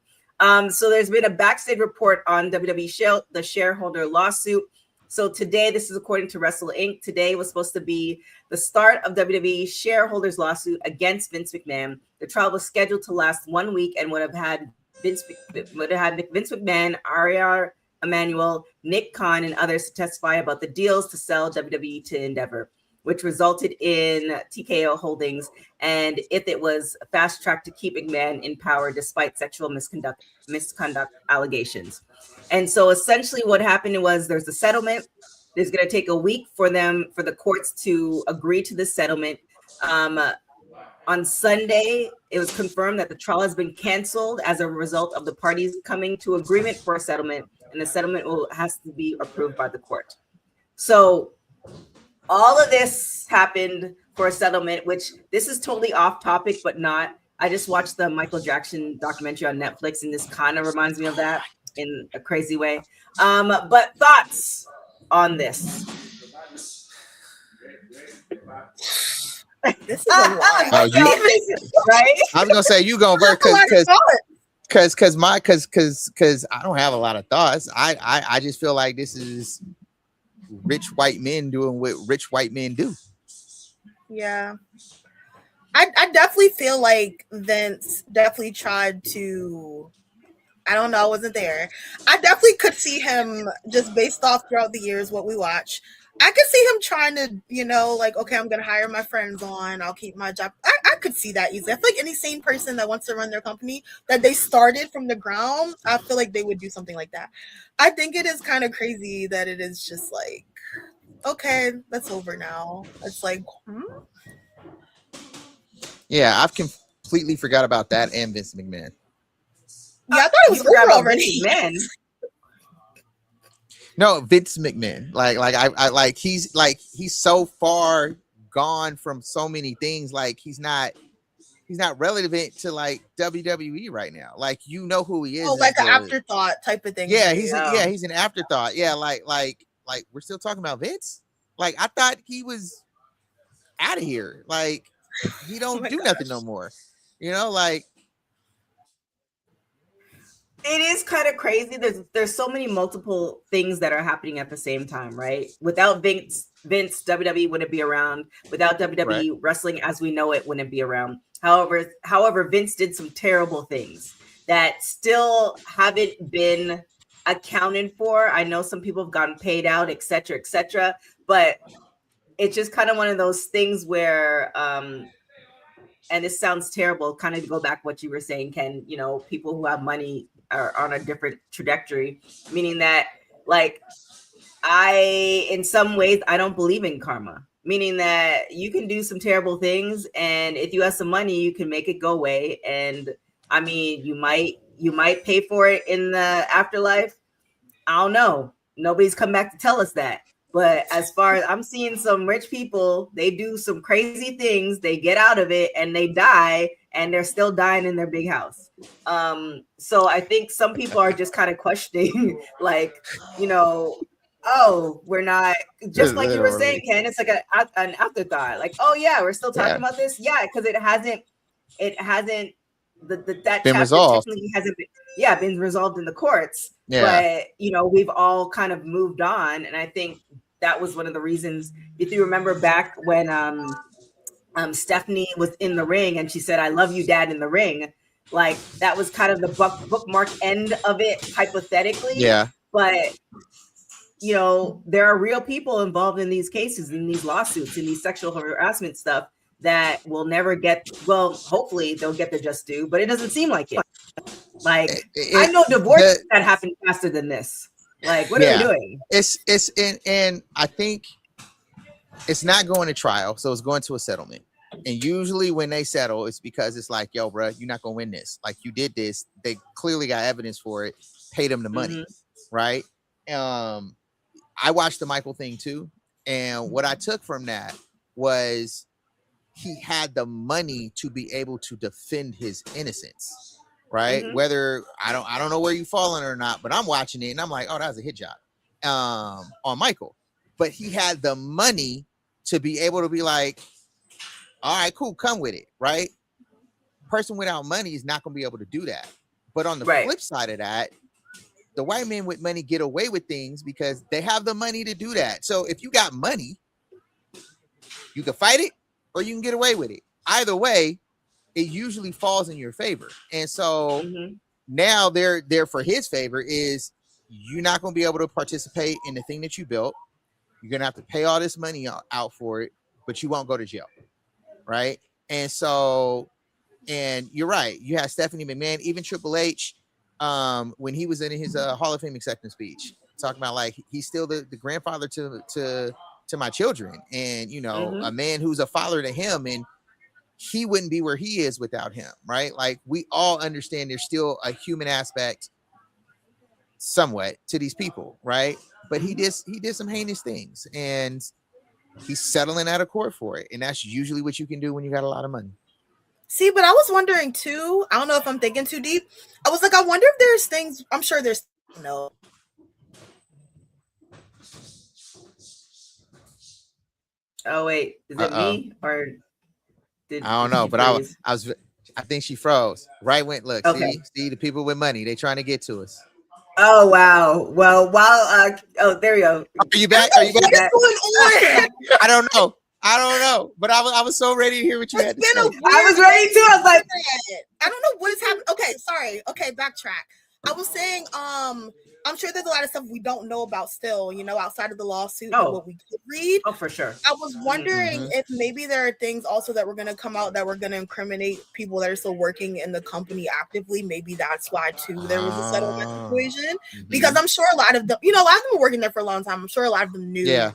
So there's been a backstage report on WWE the shareholder lawsuit. So today, this is according to Wrestle Inc. Today was supposed to be the start of WWE shareholders lawsuit against Vince McMahon. The trial was scheduled to last 1 week and would have had Vince McMahon, Ariel Emanuel, Nick Khan, and others to testify about the deals to sell WWE to Endeavor, which resulted in TKO Holdings, and if it was fast-tracked to keep McMahon in power despite sexual misconduct allegations. And so essentially what happened was there's a settlement. There's going to take a week for the courts to agree to this settlement. On Sunday, it was confirmed that the trial has been canceled as a result of the parties coming to agreement for a settlement, and the settlement has to be approved by the court. So all of this happened for a settlement, which this is totally off topic, but not. I just watched the Michael Jackson documentary on Netflix, and this kind of reminds me of that in a crazy way. But thoughts on this? This is a lot. Right? I was gonna say you gonna work because I don't have a lot of thoughts. I just feel like this is rich white men doing what rich white men do. Yeah. I definitely feel like Vince definitely tried to, I don't know, I wasn't there. I definitely could see him, just based off throughout the years what we watch, I could see him trying to, like, okay, I'm going to hire my friends on, I'll keep my job. I could see that easily. I feel like any sane person that wants to run their company, that they started from the ground, I feel like they would do something like that. I think it is kind of crazy that it is just like, okay, that's over now. It's like, Yeah, I've completely forgot about that and Vince McMahon. Yeah, I thought it was over already. No, Vince McMahon. Like he's so far gone from so many things. Like he's not relevant to like WWE right now. Like who he is. Oh, like an afterthought type of thing. Yeah, he's an afterthought. Yeah, like we're still talking about Vince. Like I thought he was out of here. Like he don't do nothing no more. Like it is kind of crazy. There's so many multiple things that are happening at the same time, right? Without Vince, WWE wouldn't be around. Without WWE, wrestling as we know it wouldn't be around. However, Vince did some terrible things that still haven't been accounted for. I know some people have gotten paid out, et cetera, but it's just kind of one of those things where, and this sounds terrible, kind of to go back what you were saying, Ken, people who have money are on a different trajectory, meaning that like in some ways, I don't believe in karma, meaning that you can do some terrible things. And if you have some money, you can make it go away. And I mean, you might pay for it in the afterlife. I don't know. Nobody's come back to tell us that. But as far as I'm seeing some rich people, they do some crazy things, they get out of it and they die, and they're still dying in their big house. So I think some people are just kind of questioning, like, we're not, just like you were saying, Ken, it's like an afterthought. Like, oh yeah, we're still talking about this. Yeah, because it hasn't that been resolved. Hasn't been resolved in the courts. Yeah. But we've all kind of moved on, and I think that was one of the reasons. If you remember back when Stephanie was in the ring and she said, "I love you, Dad," in the ring, like that was kind of the bookmark end of it, hypothetically. Yeah. But there are real people involved in these cases, in these lawsuits, in these sexual harassment stuff that will never get. Well, hopefully they'll get the just due, but it doesn't seem like it. Like I know divorces that happen faster than this. Like, what are we doing? And I think it's not going to trial, so it's going to a settlement. And usually when they settle, it's because it's like, yo, bro, you're not gonna win this. Like you did this. They clearly got evidence for it. Pay them the money, right? I watched the Michael thing too, and what I took from that was he had the money to be able to defend his innocence. right? Mhm. Whether I don't know where you fall on it or not, but I'm watching it and I'm like, oh, that was a hit job on Michael. But he had the money to be able to be like, all right, cool, come with it, right? Person without money is not going to be able to do that. But on the Right. flip side of that, the white men with money get away with things because they have the money to do that. So if you got money, you can fight it or you can get away with it. Either way, it usually falls in your favor. And so now they're there for his favor is you're not going to be able to participate in the thing that you built. You're going to have to pay all this money out for it, but you won't go to jail. Right. And so, and you're right. You have Stephanie McMahon, even Triple H, when he was in his Hall of Fame acceptance speech, talking about like he's still the grandfather to my children, and you know, a man who's a father to him, and he wouldn't be where he is without him, right? Like we all understand there's still a human aspect somewhat to these people, right? But he did some heinous things, and he's settling out of court for it, and that's usually what you can do when you got a lot of money. See, but I was wondering too, I don't know if I'm thinking too deep. I was like, I wonder if there's things, I'm sure there's no. Oh wait, is it me or did I don't know, but I think she froze. Right went look, okay. see the people with money, they trying to get to us. Oh wow. Well, while oh there we go. Are you back? Are you back? What's going on? I don't know. But I was so ready to hear what you had to say. I was ready too. I was like, I don't know what is happening. Okay, sorry. Okay, backtrack. I was saying, I'm sure there's a lot of stuff we don't know about still, you know, outside of the lawsuit and what we could read. Oh, for sure. I was wondering if maybe there are things also that were going to come out that were going to incriminate people that are still working in the company actively. Maybe that's why too there was a settlement situation, because I'm sure a lot of them, you know, a lot of them were working there for a long time. I'm sure a lot of them knew,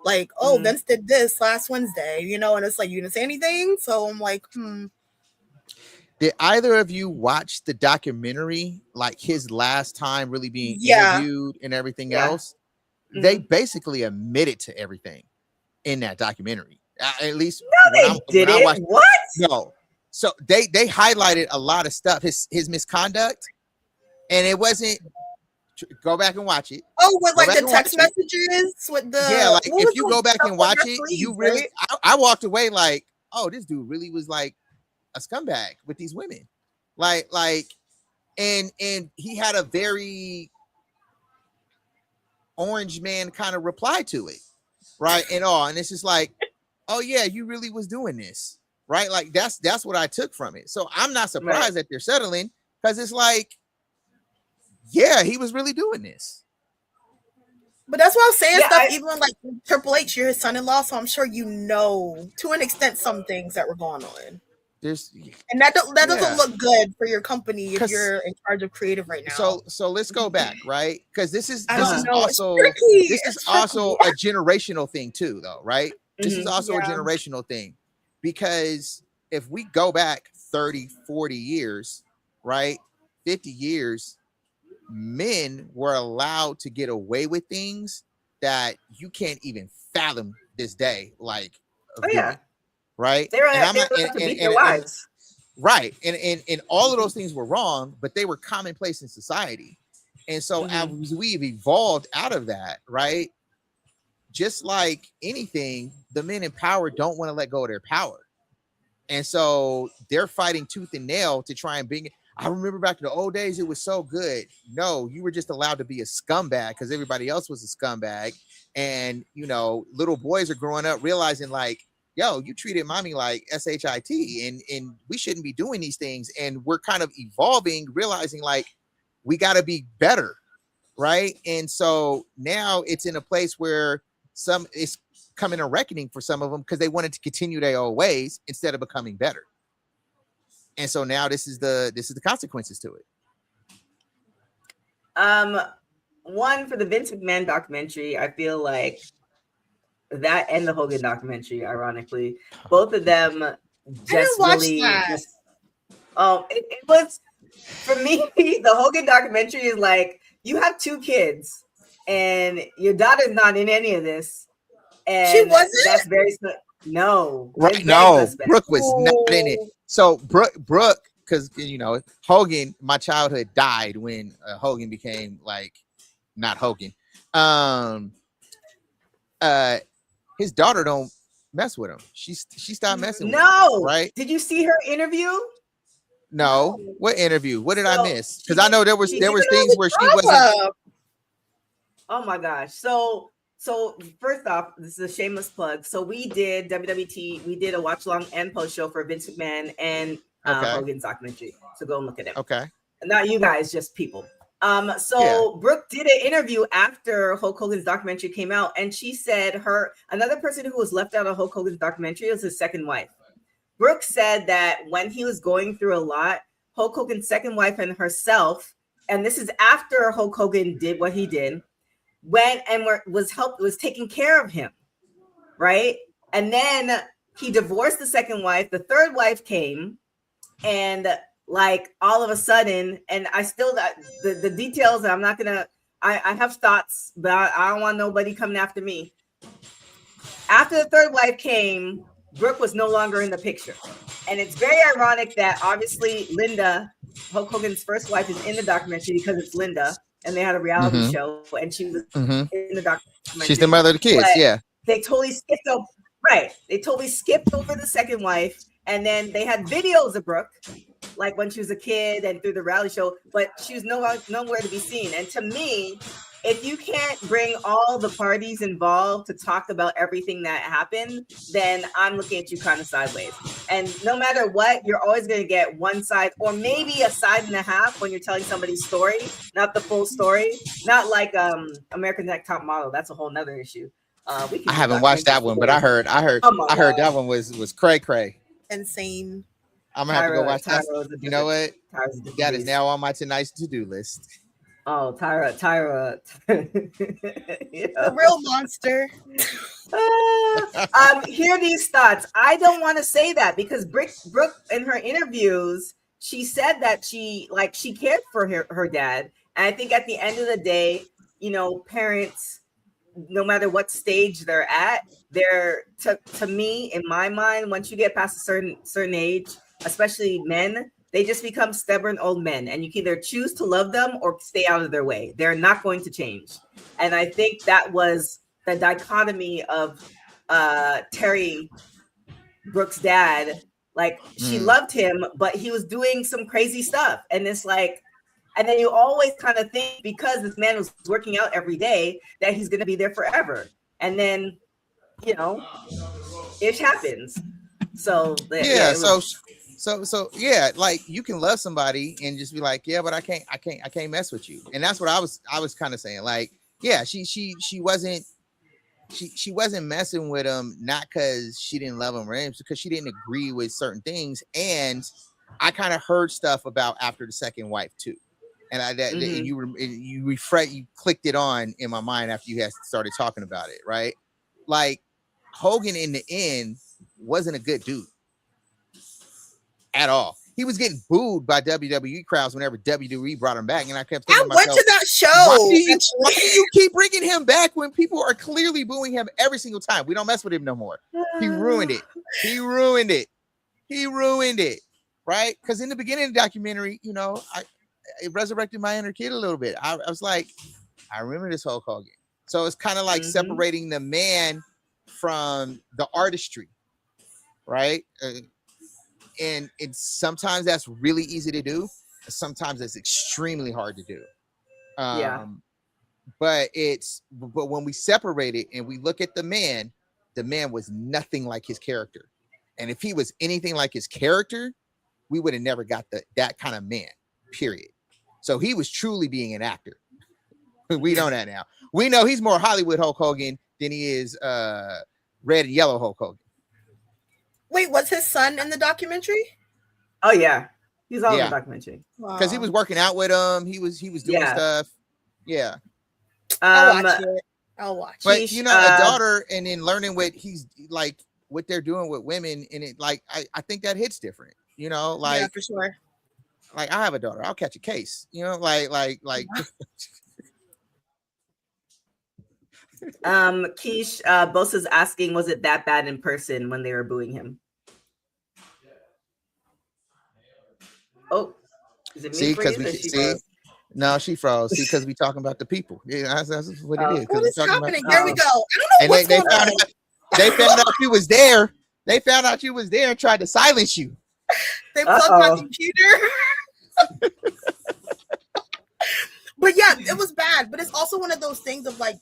like, oh, Vince did this last Wednesday, you know, and it's like you didn't say anything. So I'm like, Did either of you watch the documentary, like his last time really being interviewed and everything else? They basically admitted to everything in that documentary. At least no, they didn't. What? No. So they highlighted a lot of stuff, his misconduct, and it wasn't. Go back and watch it. Oh, with like the text messages with the like if you go back and watch it, you really. I walked away like, oh, this dude really was like a scumbag with these women, and he had a very orange man kind of reply to it, right? And it's just like, oh yeah, you really was doing this, right? Like that's what I took from it. So I'm not surprised that they're settling, because it's like, yeah, he was really doing this. But that's why I was saying stuff. Even like Triple H, you're his son-in-law, so I'm sure you know to an extent some things that were going on. And that doesn't look good for your company if you're in charge of creative right now. So let's go back, right? Because this is also a generational thing too, though, right? This is also a generational thing, because if we go back 30, 40 years, right, 50 years, men were allowed to get away with things that you can't even fathom this day, like right? They were allowed to beat their wives. Right. And all of those things were wrong, but they were commonplace in society. And so as we've evolved out of that, right? Just like anything, the men in power don't want to let go of their power. And so they're fighting tooth and nail to try and bring it. I remember back in the old days, it was so good. No, you were just allowed to be a scumbag because everybody else was a scumbag. And, you know, little boys are growing up realizing like, yo, you treated mommy like SHIT, and we shouldn't be doing these things. And we're kind of evolving, realizing like we got to be better, right? And so now it's in a place where it's coming a reckoning for some of them because they wanted to continue their old ways instead of becoming better. And so now this is the consequences to it. One, for the Vince McMahon documentary, I feel like that and the Hogan documentary, ironically, both of them just really just it was, for me, the Hogan documentary is like, you have 2 kids and your daughter's not in any of this, and she wasn't. That's very no, right? No, Brooke was not in it. So Brooke because you know Hogan, my childhood died when Hogan became like not Hogan. His daughter don't mess with him. She stopped messing with him. No. Right? Did you see her interview? No. What interview? What did I miss? Because I did- know there was she things where she wasn't. Oh my gosh. So first off, this is a shameless plug. So we did WWT. We did a watch along and post show for Vince McMahon and Hogan's documentary. So go and look at it. Okay. Not you guys, just people. Brooke did an interview after Hulk Hogan's documentary came out, and she said another person who was left out of Hulk Hogan's documentary was his second wife. Brooke said that when he was going through a lot, Hulk Hogan's second wife and herself, and this is after Hulk Hogan did what he did, went and was taking care of him, right? And then he divorced the second wife. The third wife came, and like all of a sudden, and I still got the details. I'm not gonna. I have thoughts, but I don't want nobody coming after me. After the third wife came, Brooke was no longer in the picture, and it's very ironic that obviously Linda, Hulk Hogan's first wife, is in the documentary because it's Linda. And they had a reality show, and she was in the documentary. She's the mother of the kids, yeah. They totally skipped over, right? They totally skipped over the second wife, and then they had videos of Brooke, like when she was a kid and through the reality show, but she was nowhere to be seen. And to me, if you can't bring all the parties involved to talk about everything that happened, then I'm looking at you kind of sideways. And no matter what, you're always going to get one side or maybe a side and a half when you're telling somebody's story, not the full story. Not like American Next Top Model. That's a whole nother issue. I haven't watched that one, but I heard that one was cray. Insane. I'm gonna have to go watch that. You know what? That is now on my tonight's to-do list. Oh, Tyra. Yeah. A real monster. Hear these thoughts. I don't want to say that because Brooke in her interviews, she said that she cared for her dad. And I think at the end of the day, you know, parents, no matter what stage they're at, they're to me, in my mind, once you get past a certain age, especially men, they just become stubborn old men, and you can either choose to love them or stay out of their way. They're not going to change. And I think that was the dichotomy of Terry Brooke's dad. Like, she loved him, but he was doing some crazy stuff. And it's like, and then you always kind of think because this man was working out every day that he's going to be there forever. And then, you know, it happens. So yeah, So yeah, like you can love somebody and just be like, yeah, but I can't mess with you. And that's what I was kind of saying. Like, yeah, she wasn't messing with him, not because she didn't love him, right? Because she didn't agree with certain things. And I kind of heard stuff about after the second wife too. And you clicked it on in my mind after you had started talking about it, right? Like Hogan in the end wasn't a good dude at all. He was getting booed by WWE crowds whenever WWE brought him back, and I kept thinking, I went to that show. Why do you keep bringing him back when people are clearly booing him every single time? We don't mess with him no more. He ruined it. He ruined it. Right? Because in the beginning of the documentary, you know, it resurrected my inner kid a little bit. I was like, I remember this Hulk Hogan. So it's kind of like separating the man from the artistry, right? And sometimes that's really easy to do. Sometimes it's extremely hard to do. But when we separate it and we look at the man was nothing like his character. And if he was anything like his character, we would have never got that kind of man, period. So he was truly being an actor. We know that now. We know he's more Hollywood Hulk Hogan than he is red and yellow Hulk Hogan. Wait, was his son in the documentary? Oh yeah, he's all in the documentary because he was working out with him. He was doing stuff. Yeah, I'll watch it. But you know, a daughter, and then learning what he's like, what they're doing with women, and it like I think that hits different. You know, like yeah, for sure. Like I have a daughter, I'll catch a case. You know, like. Keish, Bosa's asking, was it that bad in person when they were booing him? Oh, is it me? See, because freeze we or she see. froze? No, she froze. See, because we talking about the people. Yeah, that's what it Oh. is. 'cause What we is talking about happening? the Here we people. go. I don't know And what's they going found on. out, they found out you was there. They found out you was there and tried to silence you. They plugged my computer. But yeah, it was bad. But it's also one of those things of like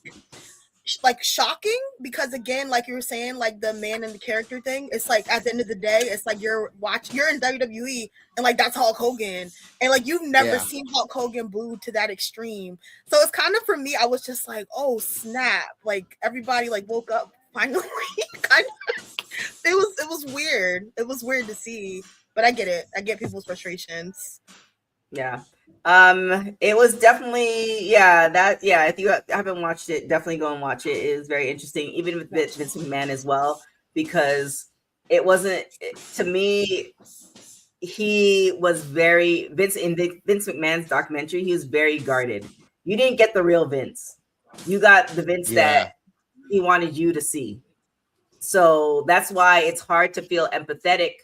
shocking, because again, like you were saying, like the man and the character thing, it's like at the end of the day, it's like you're in WWE and like that's Hulk Hogan, and like you've never seen Hulk Hogan booed to that extreme. So it's kind of, for me, I was just like, oh snap, like everybody like woke up finally. Kind of, it was weird. It was weird to see, but I get it. I get people's frustrations. Yeah. It was definitely, if you haven't watched it, definitely go and watch it. It is very interesting, even with Vince McMahon as well, because it wasn't, to me, he was very, Vince McMahon's documentary, he was very guarded. You didn't get the real Vince. You got the Vince that he wanted you to see. So that's why it's hard to feel empathetic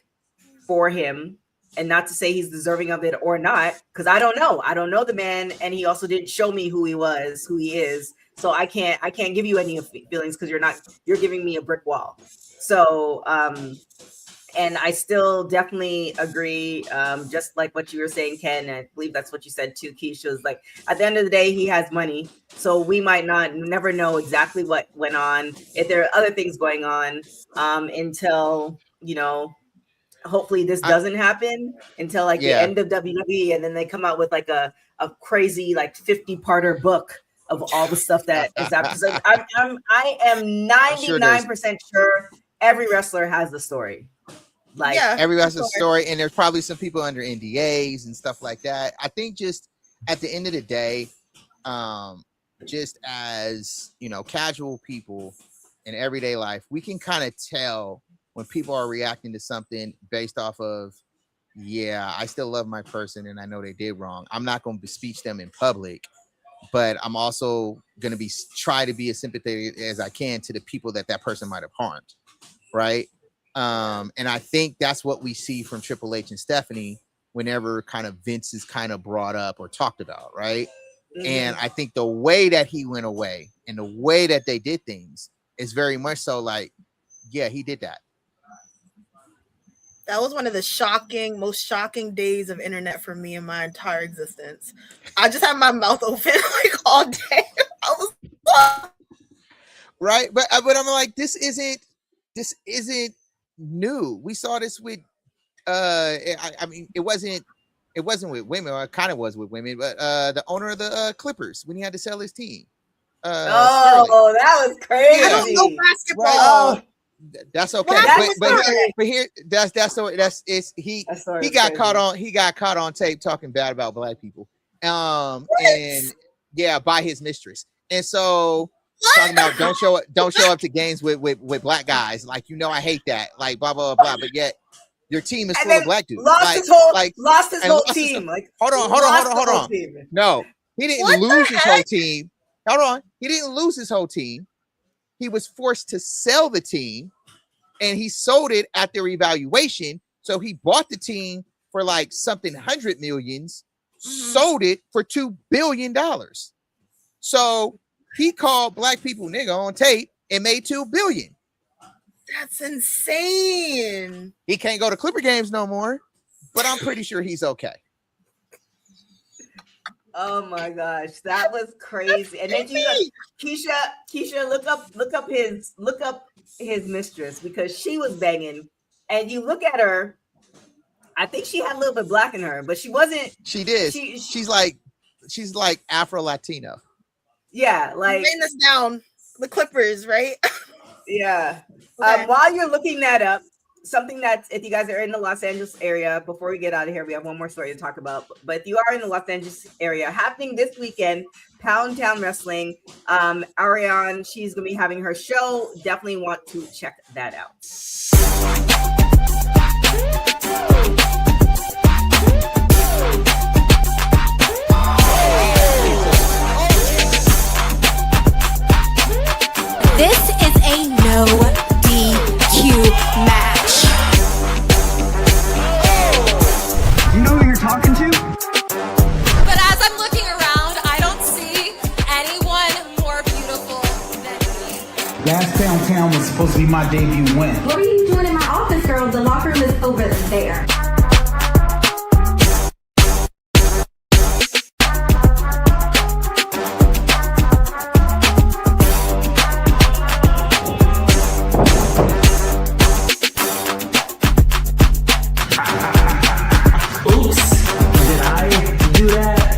for him. And not to say he's deserving of it or not, because I don't know. I don't know the man, and he also didn't show me who he is. So I can't give you any feelings, because you're giving me a brick wall. So and I still definitely agree, just like what you were saying, Ken, and I believe that's what you said too, Keisha, was like, at the end of the day, he has money. So we might never know exactly what went on, if there are other things going on, until, hopefully this doesn't happen until like the end of WWE, and then they come out with like a crazy like 50-parter book of all the stuff that is out. Because I am 99% sure every wrestler has the story. Like every wrestler's story, and there's probably some people under NDAs and stuff like that. I think just at the end of the day, just as casual people in everyday life, we can kind of tell when people are reacting to something based off of, I still love my person and I know they did wrong. I'm not going to bespeech them in public, but I'm also going to try to be as sympathetic as I can to the people that person might have harmed, right? And I think that's what we see from Triple H and Stephanie whenever kind of Vince is kind of brought up or talked about, right? Mm-hmm. And I think the way that he went away and the way that they did things is very much so like, he did that. That was one of the most shocking days of internet for me in my entire existence. I just had my mouth open like all day. I was right, but I'm like, this isn't new. We saw this with I mean, it wasn't with women, or it kind of was with women, but the owner of the Clippers, when he had to sell his team. That was crazy. I don't know basketball. Right? That's okay, but here he got caught on tape talking bad about black people, and by his mistress, and so talking about don't show up to games with black guys, like I hate that, like blah blah blah, but yet your team is full of black dudes. Lost his whole team. Like hold on. No, he didn't lose his whole team. Hold on, he didn't lose his whole team. He was forced to sell the team, and he sold it at their evaluation. So he bought the team for like something 100 millions, sold it for $2 billion. So he called black people nigga on tape and made $2 billion. That's insane. He can't go to Clipper games no more, but I'm pretty sure he's okay. Oh my gosh, that was crazy. And then Keisha, look up his mistress, because she was banging, and you look at her, I think she had a little bit black in her, but she wasn't. She did. She's like Afro Latino. Yeah, like laying this down, the Clippers, right? Yeah. Okay. While you're looking that up, something that, if you guys are in the Los Angeles area, before we get out of here, we have one more story to talk about. But if you are in the Los Angeles area, happening this weekend, Pound Town Wrestling, Ariane, she's going to be having her show. Definitely want to check that out. This is a no DQ match. You know who you're talking supposed to be my debut win. What are you doing in my office, girl? The locker room is over there. Oops, did I do that?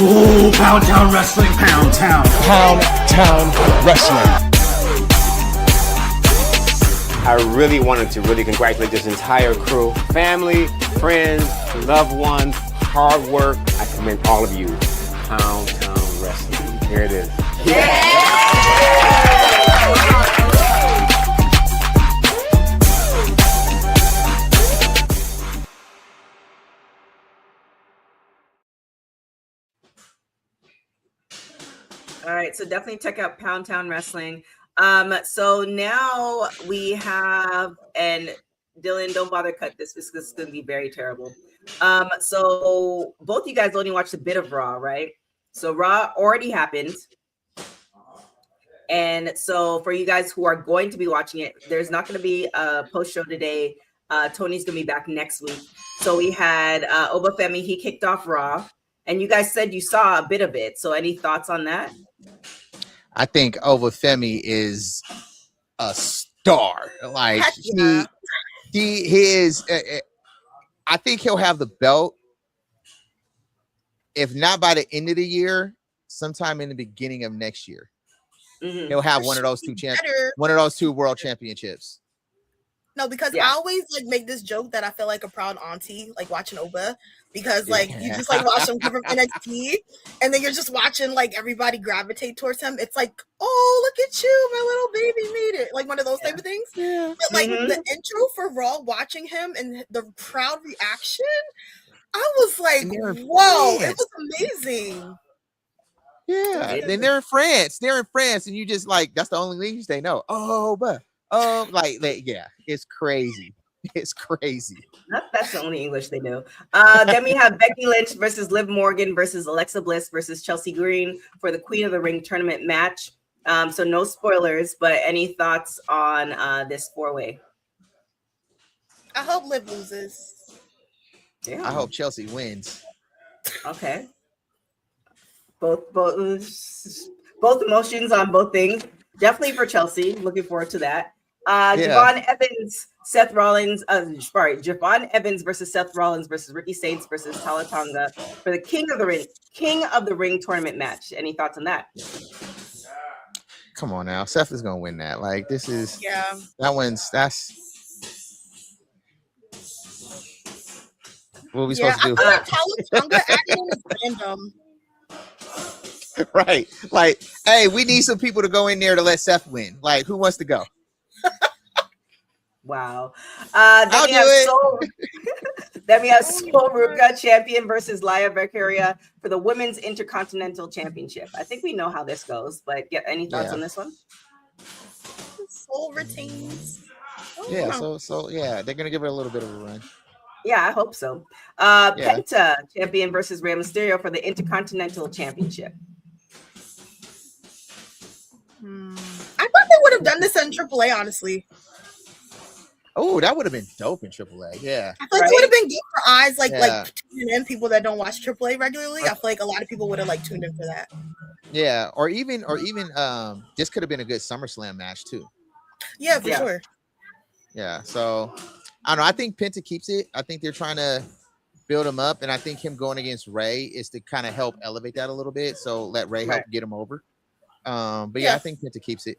Ooh, Pound Town Wrestling, Pound Town. Pound Town Wrestling. I really wanted to really congratulate this entire crew, family, friends, loved ones, hard work. I commend all of you. Pound Town Wrestling. Here it is. All right, so definitely check out Pound Town Wrestling. So now we have, and Dylan, don't bother cut this. This is going to be very terrible. So both you guys only watched a bit of Raw, right? So Raw already happened. And so for you guys who are going to be watching it, there's not going to be a post show today. Tony's going to be back next week. So we had Obafemi, he kicked off Raw. And you guys said you saw a bit of it. So any thoughts on that? I think Obafemi is a star. Like he is. I think he'll have the belt, if not by the end of the year, sometime in the beginning of next year. Mm-hmm. He'll have one of those two world championships. No, because I always like make this joke that I feel like a proud auntie, like watching Oba, because like you just like watch him come from NXT, and then you're just watching like everybody gravitate towards him. It's like, oh, look at you, my little baby made it, like one of those type of things. Yeah. But like the intro for Raw, watching him and the crowd reaction, I was like, whoa, it was amazing. Yeah, then they're in France. And you just like, that's the only language they know. Oh, but yeah, it's crazy. It's crazy. That's the only English they know. Then we have Becky Lynch versus Liv Morgan versus Alexa Bliss versus Chelsea Green for the Queen of the Ring tournament match. So no spoilers, but any thoughts on this four-way? I hope Liv loses. Yeah. I hope Chelsea wins. Okay. Both emotions on both things. Definitely for Chelsea. Looking forward to that. Javon Evans, Seth Rollins. Javon Evans versus Seth Rollins versus Ricky Saints versus Talatonga for the King of the Ring tournament match. Any thoughts on that? Come on now, Seth is gonna win that. Like this is that's what we supposed to do. I feel like Talatonga adding is random. Right, like, hey, we need some people to go in there to let Seth win. Like, who wants to go? Wow. Then we have Sol Ruka champion versus Laya Valkyria for the Women's Intercontinental Championship. I think we know how this goes, but any thoughts on this one? Sol retains. So they're gonna give her a little bit of a run. Yeah, I hope so. Penta champion versus Rey Mysterio for the Intercontinental Championship. I thought they would have done this in AAA, honestly. Oh, that would have been dope in AAA. Yeah, I feel like it would have been good for eyes like tuning in, people that don't watch AAA regularly. I feel like a lot of people would have like tuned in for that. Yeah, or even this could have been a good SummerSlam match too. Yeah, for sure. Yeah, so I don't know. I think Penta keeps it. I think they're trying to build him up, and I think him going against Ray is to kind of help elevate that a little bit. So let Ray help get him over. But I think Penta keeps it.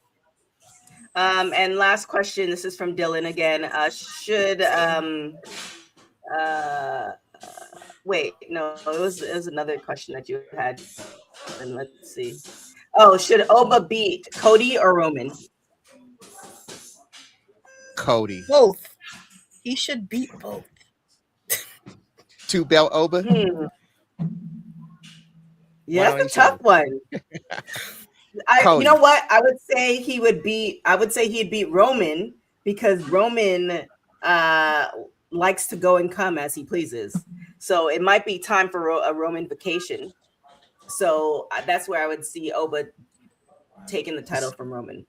And last question. This is from Dylan again. Wait, no, it was another question that you had. And let's see. Oh, should Oba beat Cody or Roman? Cody. Both. He should beat both. 2-belt Oba. Yeah, that's a tough one. You know what? I would say he'd beat Roman because Roman likes to go and come as he pleases. So it might be time for a Roman vacation. So that's where I would see Oba taking the title from Roman.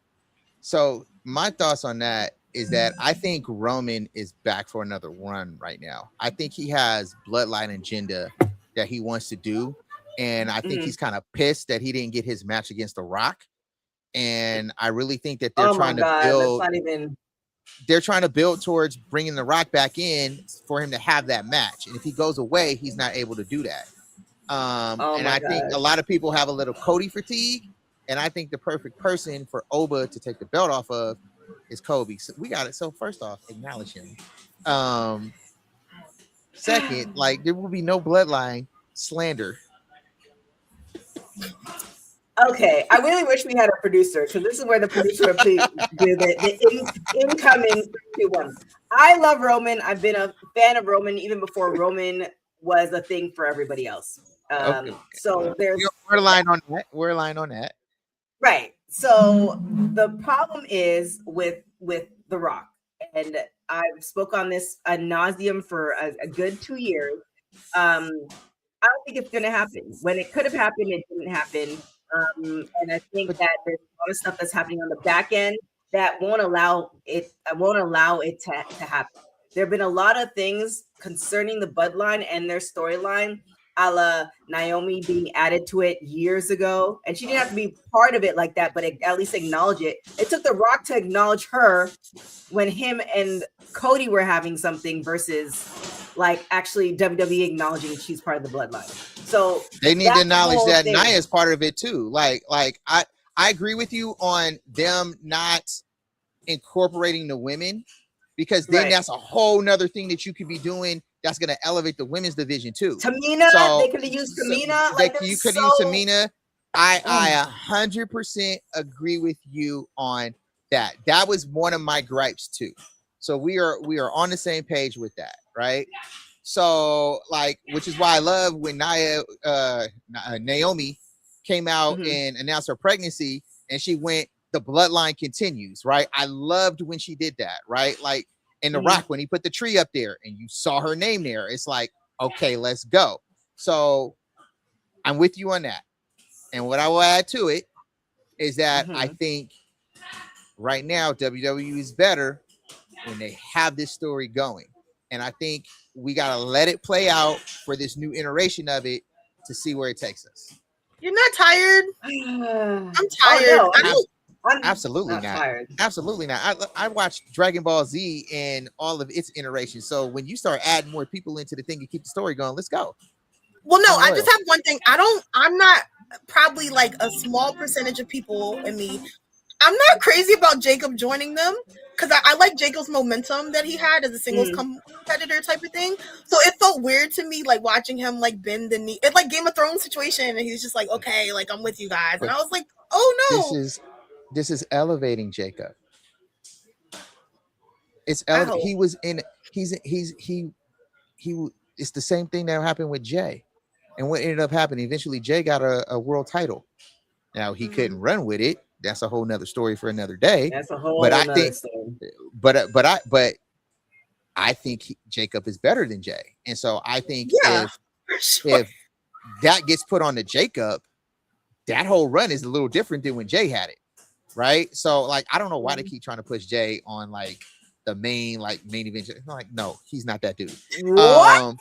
So my thoughts on that is that I think Roman is back for another run right now. I think he has bloodline agenda that he wants to do. And I think he's kind of pissed that he didn't get his match against The Rock. And I really think that they're trying to build. That's not even... They're trying to build towards bringing The Rock back in for him to have that match. And if he goes away, he's not able to do that. And I think a lot of people have a little Cody fatigue. And I think the perfect person for Oba to take the belt off of is Kobe. So we got it. So first off, acknowledge him. Second, like there will be no bloodline slander. Okay, I really wish we had a producer because this is where the producer would please do the incoming 3-2-1. I love Roman. I've been a fan of Roman even before Roman was a thing for everybody else. So there's we're aligned on that. We're aligned on that. Right. So the problem is with The Rock, and I've spoke on this ad nauseum for a good 2 years. I don't think it's going to happen. When it could have happened, it didn't happen. And I think that there's a lot of stuff that's happening on the back end that won't allow it to happen. There have been a lot of things concerning the bloodline and their storyline, a la Naomi being added to it years ago. And she didn't have to be part of it like that, but at least acknowledge it. It took The Rock to acknowledge her when him and Cody were having something versus like actually WWE acknowledging she's part of the bloodline. So they need to acknowledge that Nia is part of it too. Like I agree with you on them not incorporating the women, because then that's a whole nother thing that you could be doing that's going to elevate the women's division too. Tamina, so, they could have used Tamina. You could use Tamina. I 100% agree with you on that. That was one of my gripes too. So we are on the same page with that, right? So like, which is why I love when Naomi came out and announced her pregnancy, and she went, "The bloodline continues," right? I loved when she did that, right? Like in The Rock, when he put the tree up there and you saw her name there, it's like, okay, let's go. So I'm with you on that. And what I will add to it is that I think right now WWE is better when they have this story going. And I think we got to let it play out for this new iteration of it to see where it takes us. You're not tired? I'm tired. Oh, no, I'm absolutely not. Tired. Absolutely not. I watched Dragon Ball Z and all of its iterations. So when you start adding more people into the thing and keep the story going, let's go. Well, no, I just have one thing. I'm not probably like a small percentage of people in me. I'm not crazy about Jacob joining them because I like Jacob's momentum that he had as a singles competitor type of thing. So it felt weird to me, like watching him like bend the knee. It's like Game of Thrones situation, and he's just like, okay, like I'm with you guys, and I was like, oh no, this is elevating Jacob. It's he was in. He. It's the same thing that happened with Jay, and what ended up happening eventually, Jay got a world title. Now he couldn't run with it. That's a whole nother story for another day. That's a whole nother story. But I think Jacob is better than Jay, and so I think if that gets put on to Jacob, that whole run is a little different than when Jay had it, right? So like I don't know why they keep trying to push Jay on like the main event. Like no, he's not that dude. What?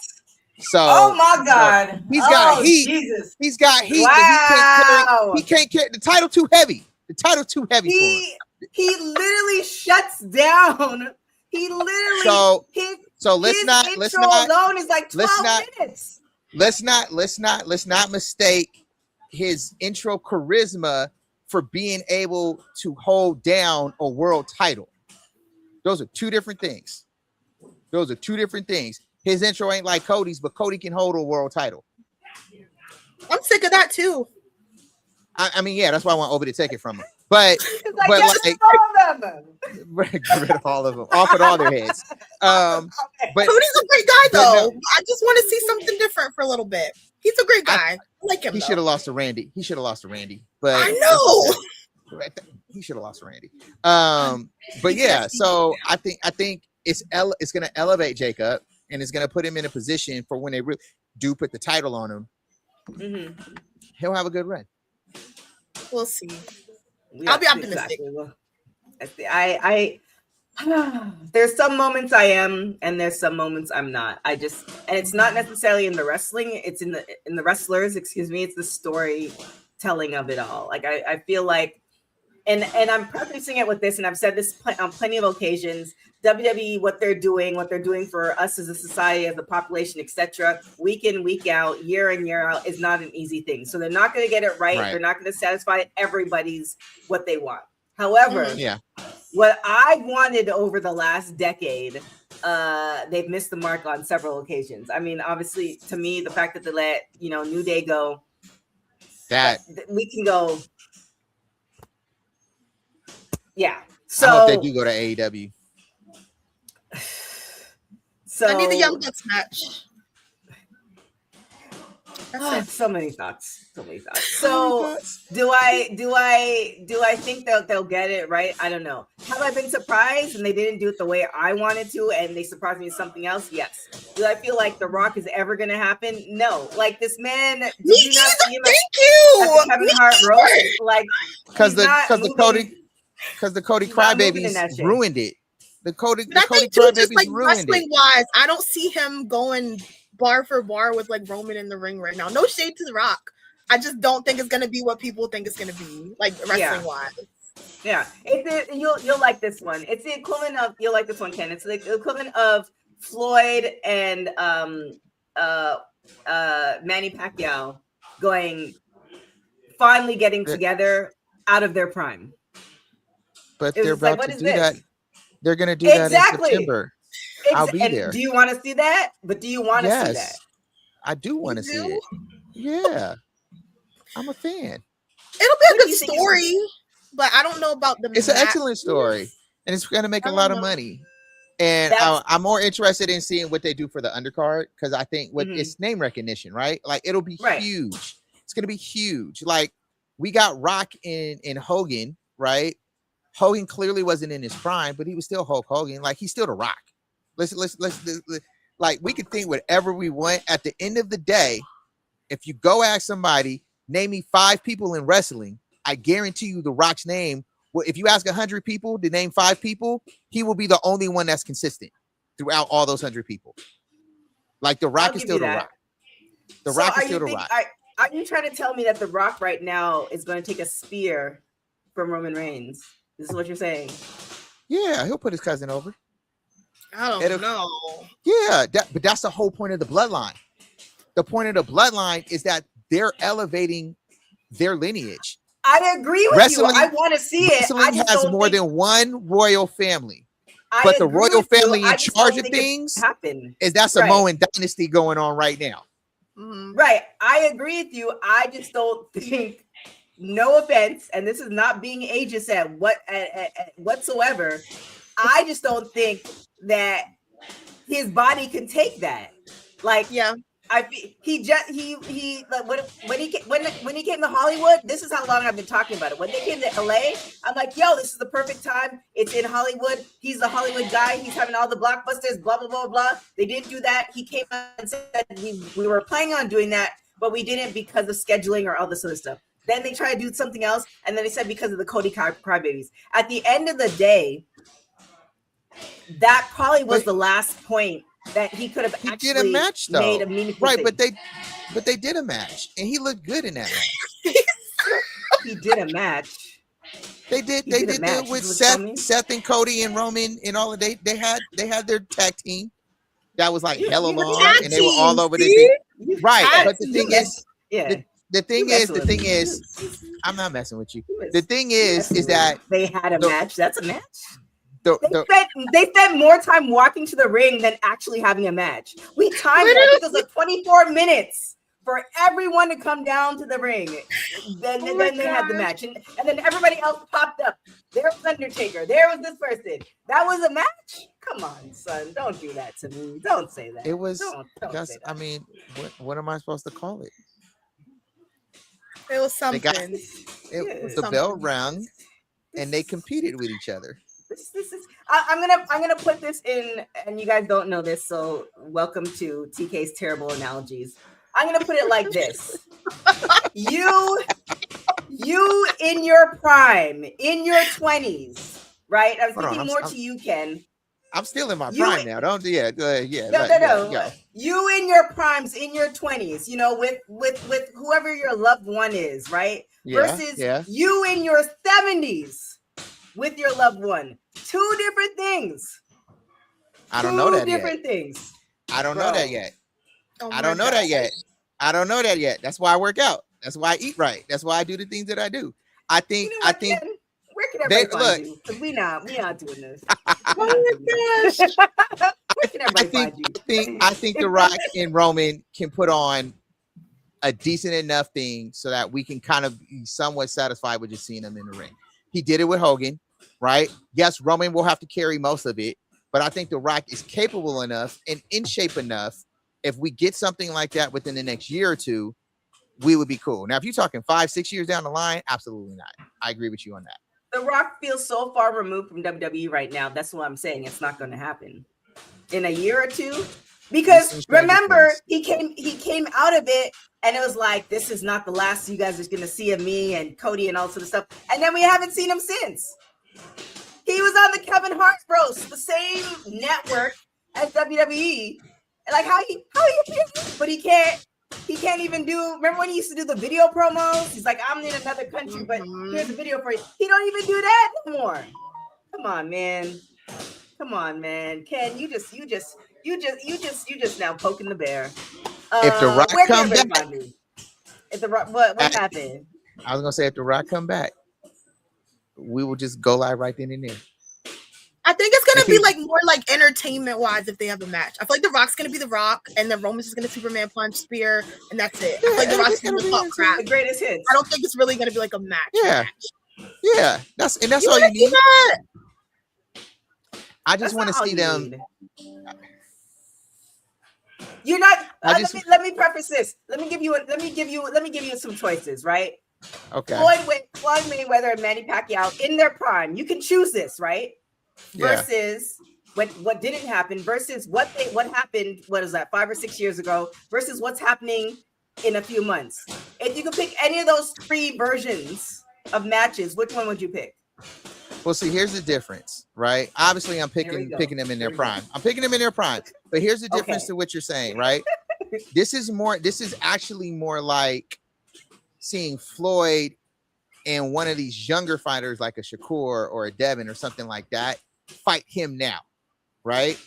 So oh my God, he's got heat. Jesus. He's got heat. Wow. He can't carry the title too heavy. The title too heavy for him. He literally shuts down. He literally so let's not alone is like 12 minutes. Let's not mistake his intro charisma for being able to hold down a world title. Those are two different things. His intro ain't like Cody's, but Cody can hold a world title. I'm sick of that too. I mean, yeah, that's why I want Obi to take it from him. But get rid of all of them, off with all their heads. But Cody's a great guy, though. I just want to see something different for a little bit. He's a great guy. I like him. He should have lost to Randy. But I know he should have lost to Randy. But yeah, so I think it's going to elevate Jacob, and it's going to put him in a position for when they really do put the title on him He'll have a good run. We'll see. I'll be optimistic. Exactly. There's some moments I am, and there's some moments I'm not. And it's not necessarily in the wrestling. It's in the wrestlers. Excuse me. It's the storytelling of it all. Like I feel like, and I'm prefacing it with this, and I've said this on plenty of occasions. WWE, what they're doing for us as a society, as a population, etc., week in, week out, year in, year out, is not an easy thing. So they're not going to get it right. They're not going to satisfy everybody's what they want. However, what I wanted over the last decade, they've missed the mark on several occasions. I mean, obviously, to me, the fact that they let New Day go, that we can go. Yeah. So I hope they do go to AEW. So I need the Young Bucks match. So many thoughts. So do I think they'll get it right? I don't know. Have I been surprised and they didn't do it the way I wanted to and they surprised me with something else? Yes. Do I feel like The Rock is ever going to happen? No. Like this man. Thank you. Kevin Hart roast. Like because the Cody Crybabies ruined it. The Cody Crybabies like ruined wrestling wise, I don't see him going bar for bar with like Roman in the ring right now. No shade to The Rock. I just don't think it's gonna be what people think it's gonna be, like wrestling wise. Yeah, you'll like this one. It's the equivalent of you'll like this one, Ken. It's the equivalent of Floyd and Manny Pacquiao finally getting together out of their prime. But they're about to do that. They're gonna do that in September. I'll be there. Do you want to see that? But do you want to see that? I do want to see it. Yeah. I'm a fan. It'll be a good story, but I don't know about the It's an excellent story. And it's gonna make a lot of money. And I'm more interested in seeing what they do for the undercard because I think it's name recognition, right? Like it'll be huge. It's gonna be huge. Like we got Rock in Hogan, right? Hogan clearly wasn't in his prime, but he was still Hulk Hogan. Like he's still The Rock. Let's like we can think whatever we want. At the end of the day, if you go ask somebody, name me 5 people in wrestling, I guarantee you The Rock's name. Well, if you ask 100 people to name 5 people, he will be the only one that's consistent throughout all those 100 people. Like The Rock is still The Rock. The Rock is still The Rock. Are you trying to tell me that The Rock right now is going to take a spear from Roman Reigns? This is what you're saying. Yeah, he'll put his cousin over. I don't know. Yeah, but that's the whole point of the bloodline. The point of the bloodline is that they're elevating their lineage. I agree with you. I want to see it. Wrestling has more than one royal family. But the royal family in charge of things is that Samoan dynasty going on right now. Right. I agree with you. I just don't think, no offense, and this is not being ageist at whatsoever. I just don't think that his body can take that. Like, when he came to Hollywood, this is how long I've been talking about it. When they came to LA, I'm like, yo, this is the perfect time. It's in Hollywood. He's the Hollywood guy. He's having all the blockbusters, blah, blah, blah, blah. They didn't do that. He came out and said we were planning on doing that, but we didn't because of scheduling or all this other stuff. Then they tried to do something else, and then they said because of the Cody Crybabies. At the end of the day, that probably was the last point that he could have actually did a match, though. Made a meaningful thing. But they did a match, and he looked good in that match. He did a match. They did it with Seth and Cody and Roman and all of they had their tag team that was like hella long, and they were all over the thing. Right, but the thing is, the thing is, I'm not messing with you. The thing is that they had a match. That's a match. They spent more time walking to the ring than actually having a match. We timed it. I think it was like 24 minutes for everyone to come down to the ring. Then they had the match. And then everybody else popped up. There was Undertaker. There was this person. That was a match? Come on, son. Don't do that to me. Don't say that. It was, don't say that. I mean, what am I supposed to call it? It was something. The bell rang, and they competed with each other. This is. I'm gonna put this in, and you guys don't know this, so welcome to TK's terrible analogies. I'm gonna put it like this. You in your prime, in your 20s, right? I was thinking more to you, Ken. I'm still in my prime now. Don't yeah. No. You in your primes, in your 20s, you know, with whoever your loved one is, right? Versus you in your 70s with your loved one. Two different things. I don't know that yet. Two different things. I don't know that yet. Oh I don't know that yet. I don't know that yet. That's why I work out. That's why I eat right. That's why I do the things that I do. I think. Ken, where can everybody find you? Because we not doing this. Oh my gosh. Where can everybody find you? I think The Rock and Roman can put on a decent enough thing so that we can kind of be somewhat satisfied with just seeing them in the ring. He did it with Hogan, right? Yes, Roman will have to carry most of it, but I think The Rock is capable enough and in shape enough. If we get something like that within the next year or two, we would be cool. Now, if you're talking 5-6 years down the line, absolutely not. I agree with you on that. The Rock feels so far removed from WWE right now. That's what I'm saying. It's not going to happen in a year or two. Because remember, he came out of it and it was like, this is not the last you guys are going to see of me and Cody and all sort of stuff. And then we haven't seen him since. He was on the Kevin Hart Bros, the same network as WWE. Like how he but he can't even do. Remember when he used to do the video promos? He's like, I'm in another country, but here's a video for you. He don't even do that anymore. Come on, man. Ken, you just now poking the bear. If The Rock come back, if the Rock, what happened? I was gonna say if The Rock come back, we will just go live right then and there. I think it's gonna be like more like entertainment wise if they have a match. I feel like The Rock's gonna be The Rock, and then Roman's just gonna Superman punch, spear, and that's it. I feel like The Rock's gonna talk crap. The greatest hits. I don't think it's really gonna be like a match. Yeah. That's all you need. I just want to see them. You're not. Let me preface this. Let me give you some choices, right? Okay. Floyd Mayweather and Manny Pacquiao in their prime. You can choose this, right? Versus what didn't happen. Versus what happened. What is that? 5 or 6 years ago. Versus what's happening in a few months. If you could pick any of those three versions of matches, which one would you pick? Well, see, here's the difference, right? Obviously, I'm picking them in their prime. I'm picking them in their prime. But here's the difference to what you're saying, right? This is actually more like seeing Floyd and one of these younger fighters like a Shakur or a Devin or something like that fight him now, right?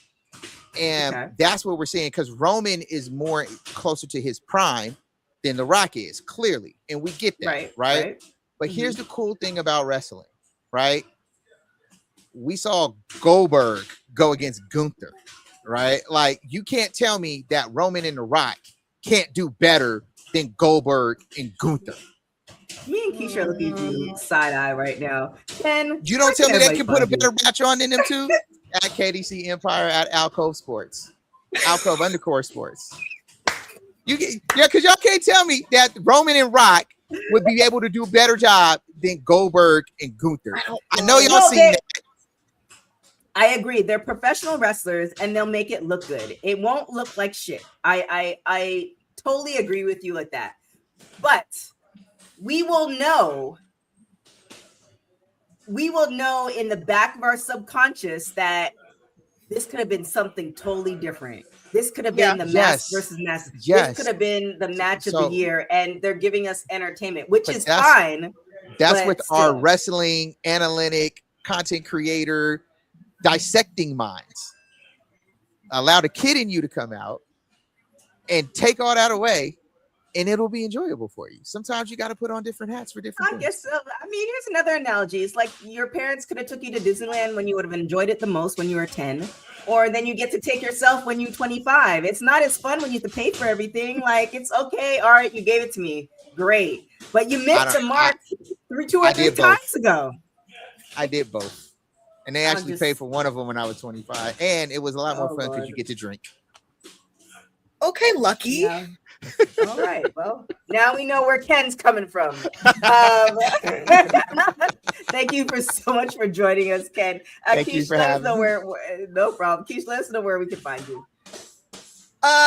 And that's what we're seeing, because Roman is more closer to his prime than The Rock is, clearly. And we get that, right? But here's the cool thing about wrestling, right? We saw Goldberg go against Gunther, right? Like, you can't tell me that Roman and The Rock can't do better than Goldberg and Gunther. Me and Keisha are looking at you side eye right now. Ken, you don't tell me they can put a better match on than them two? At KDC Empire, at Alcove Sports, Alcove _ Sports. Because y'all can't tell me that Roman and Rock would be able to do a better job than Goldberg and Gunther. I know y'all seen that. I agree. They're professional wrestlers and they'll make it look good. It won't look like shit. I totally agree with you like that. But we will know in the back of our subconscious that this could have been something totally different. This could have been the mask versus mask. This could have been the match of the year, and they're giving us entertainment, which is fine. That's with our wrestling analytic content creator dissecting minds. Allow the kid in you to come out and take all that away, and it'll be enjoyable for you. Sometimes you got to put on different hats for different things. I guess so. I mean, here's another analogy. It's like your parents could have took you to Disneyland when you would have enjoyed it the most when you were 10, or then you get to take yourself when you're 25. It's not as fun when you have to pay for everything. Like, it's okay. All right, you gave it to me. Great. But you missed the mark 2 or 3 times ago. I did both. And they actually paid for one of them when I was 25. And it was a lot more fun because you get to drink. Okay, Lucky. Yeah. All right. Well, now we know where Ken's coming from. Thank you so much for joining us, Ken. Thank you for having me. No problem. Keisha, let us know where we can find you.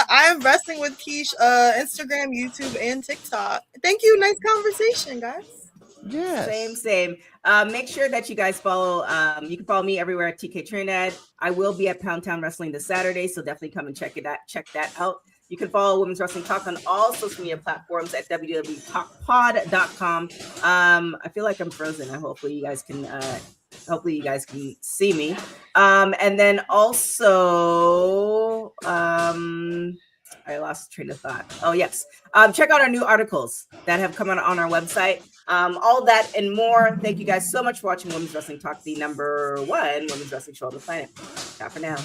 I'm wrestling with Keish, Instagram, YouTube, and TikTok. Thank you. Nice conversation, guys. Yes. Same. Make sure that you guys follow. You can follow me everywhere at TK Trinidad. I will be at Pound Town Wrestling this Saturday, so definitely come and check that out. You can follow Women's Wrestling Talk on all social media platforms at www.talkpod.com. I feel like I'm frozen. Hopefully you guys can see me. And then also, I lost train of thought. Oh, yes. Check out our new articles that have come out on our website. All that and more. Thank you guys so much for watching Women's Wrestling Talk, the #1 women's wrestling show on the planet. Ciao for now.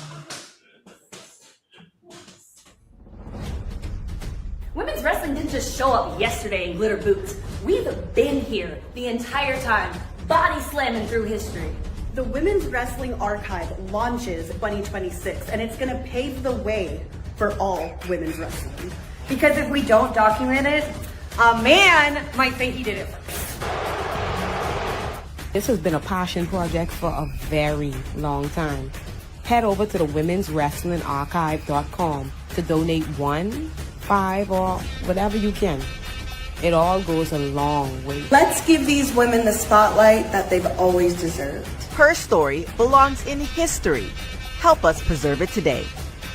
Women's wrestling didn't just show up yesterday in glitter boots. We've been here the entire time, body slamming through history. The Women's Wrestling Archive launches 2026, and it's going to pave the way for all women's wrestling. Because if we don't document it, a man might think he did it first. This has been a passion project for a very long time. Head over to the womenswrestlingarchive.com to donate $1, $5, or whatever you can. It all goes a long way. Let's give these women the spotlight that they've always deserved. Her story belongs in history. Help us preserve it today.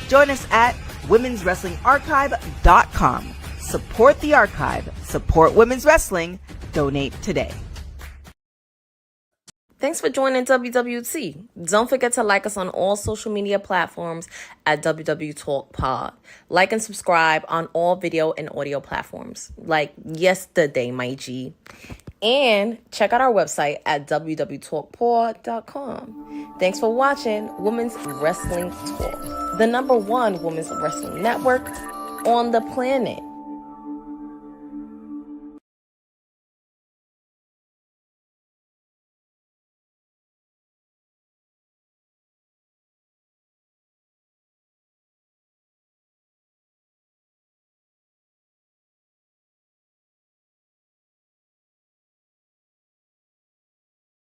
Join us at womenswrestlingarchive.com. Support the archive. Support women's wrestling. Donate today. Thanks for joining WWT. Don't forget to like us on all social media platforms at WW Talk Pod. Like and subscribe on all video and audio platforms, like yesterday, my G. And check out our website at www.talkpod.com. Thanks for watching Women's Wrestling Talk, the #1 women's wrestling network on the planet.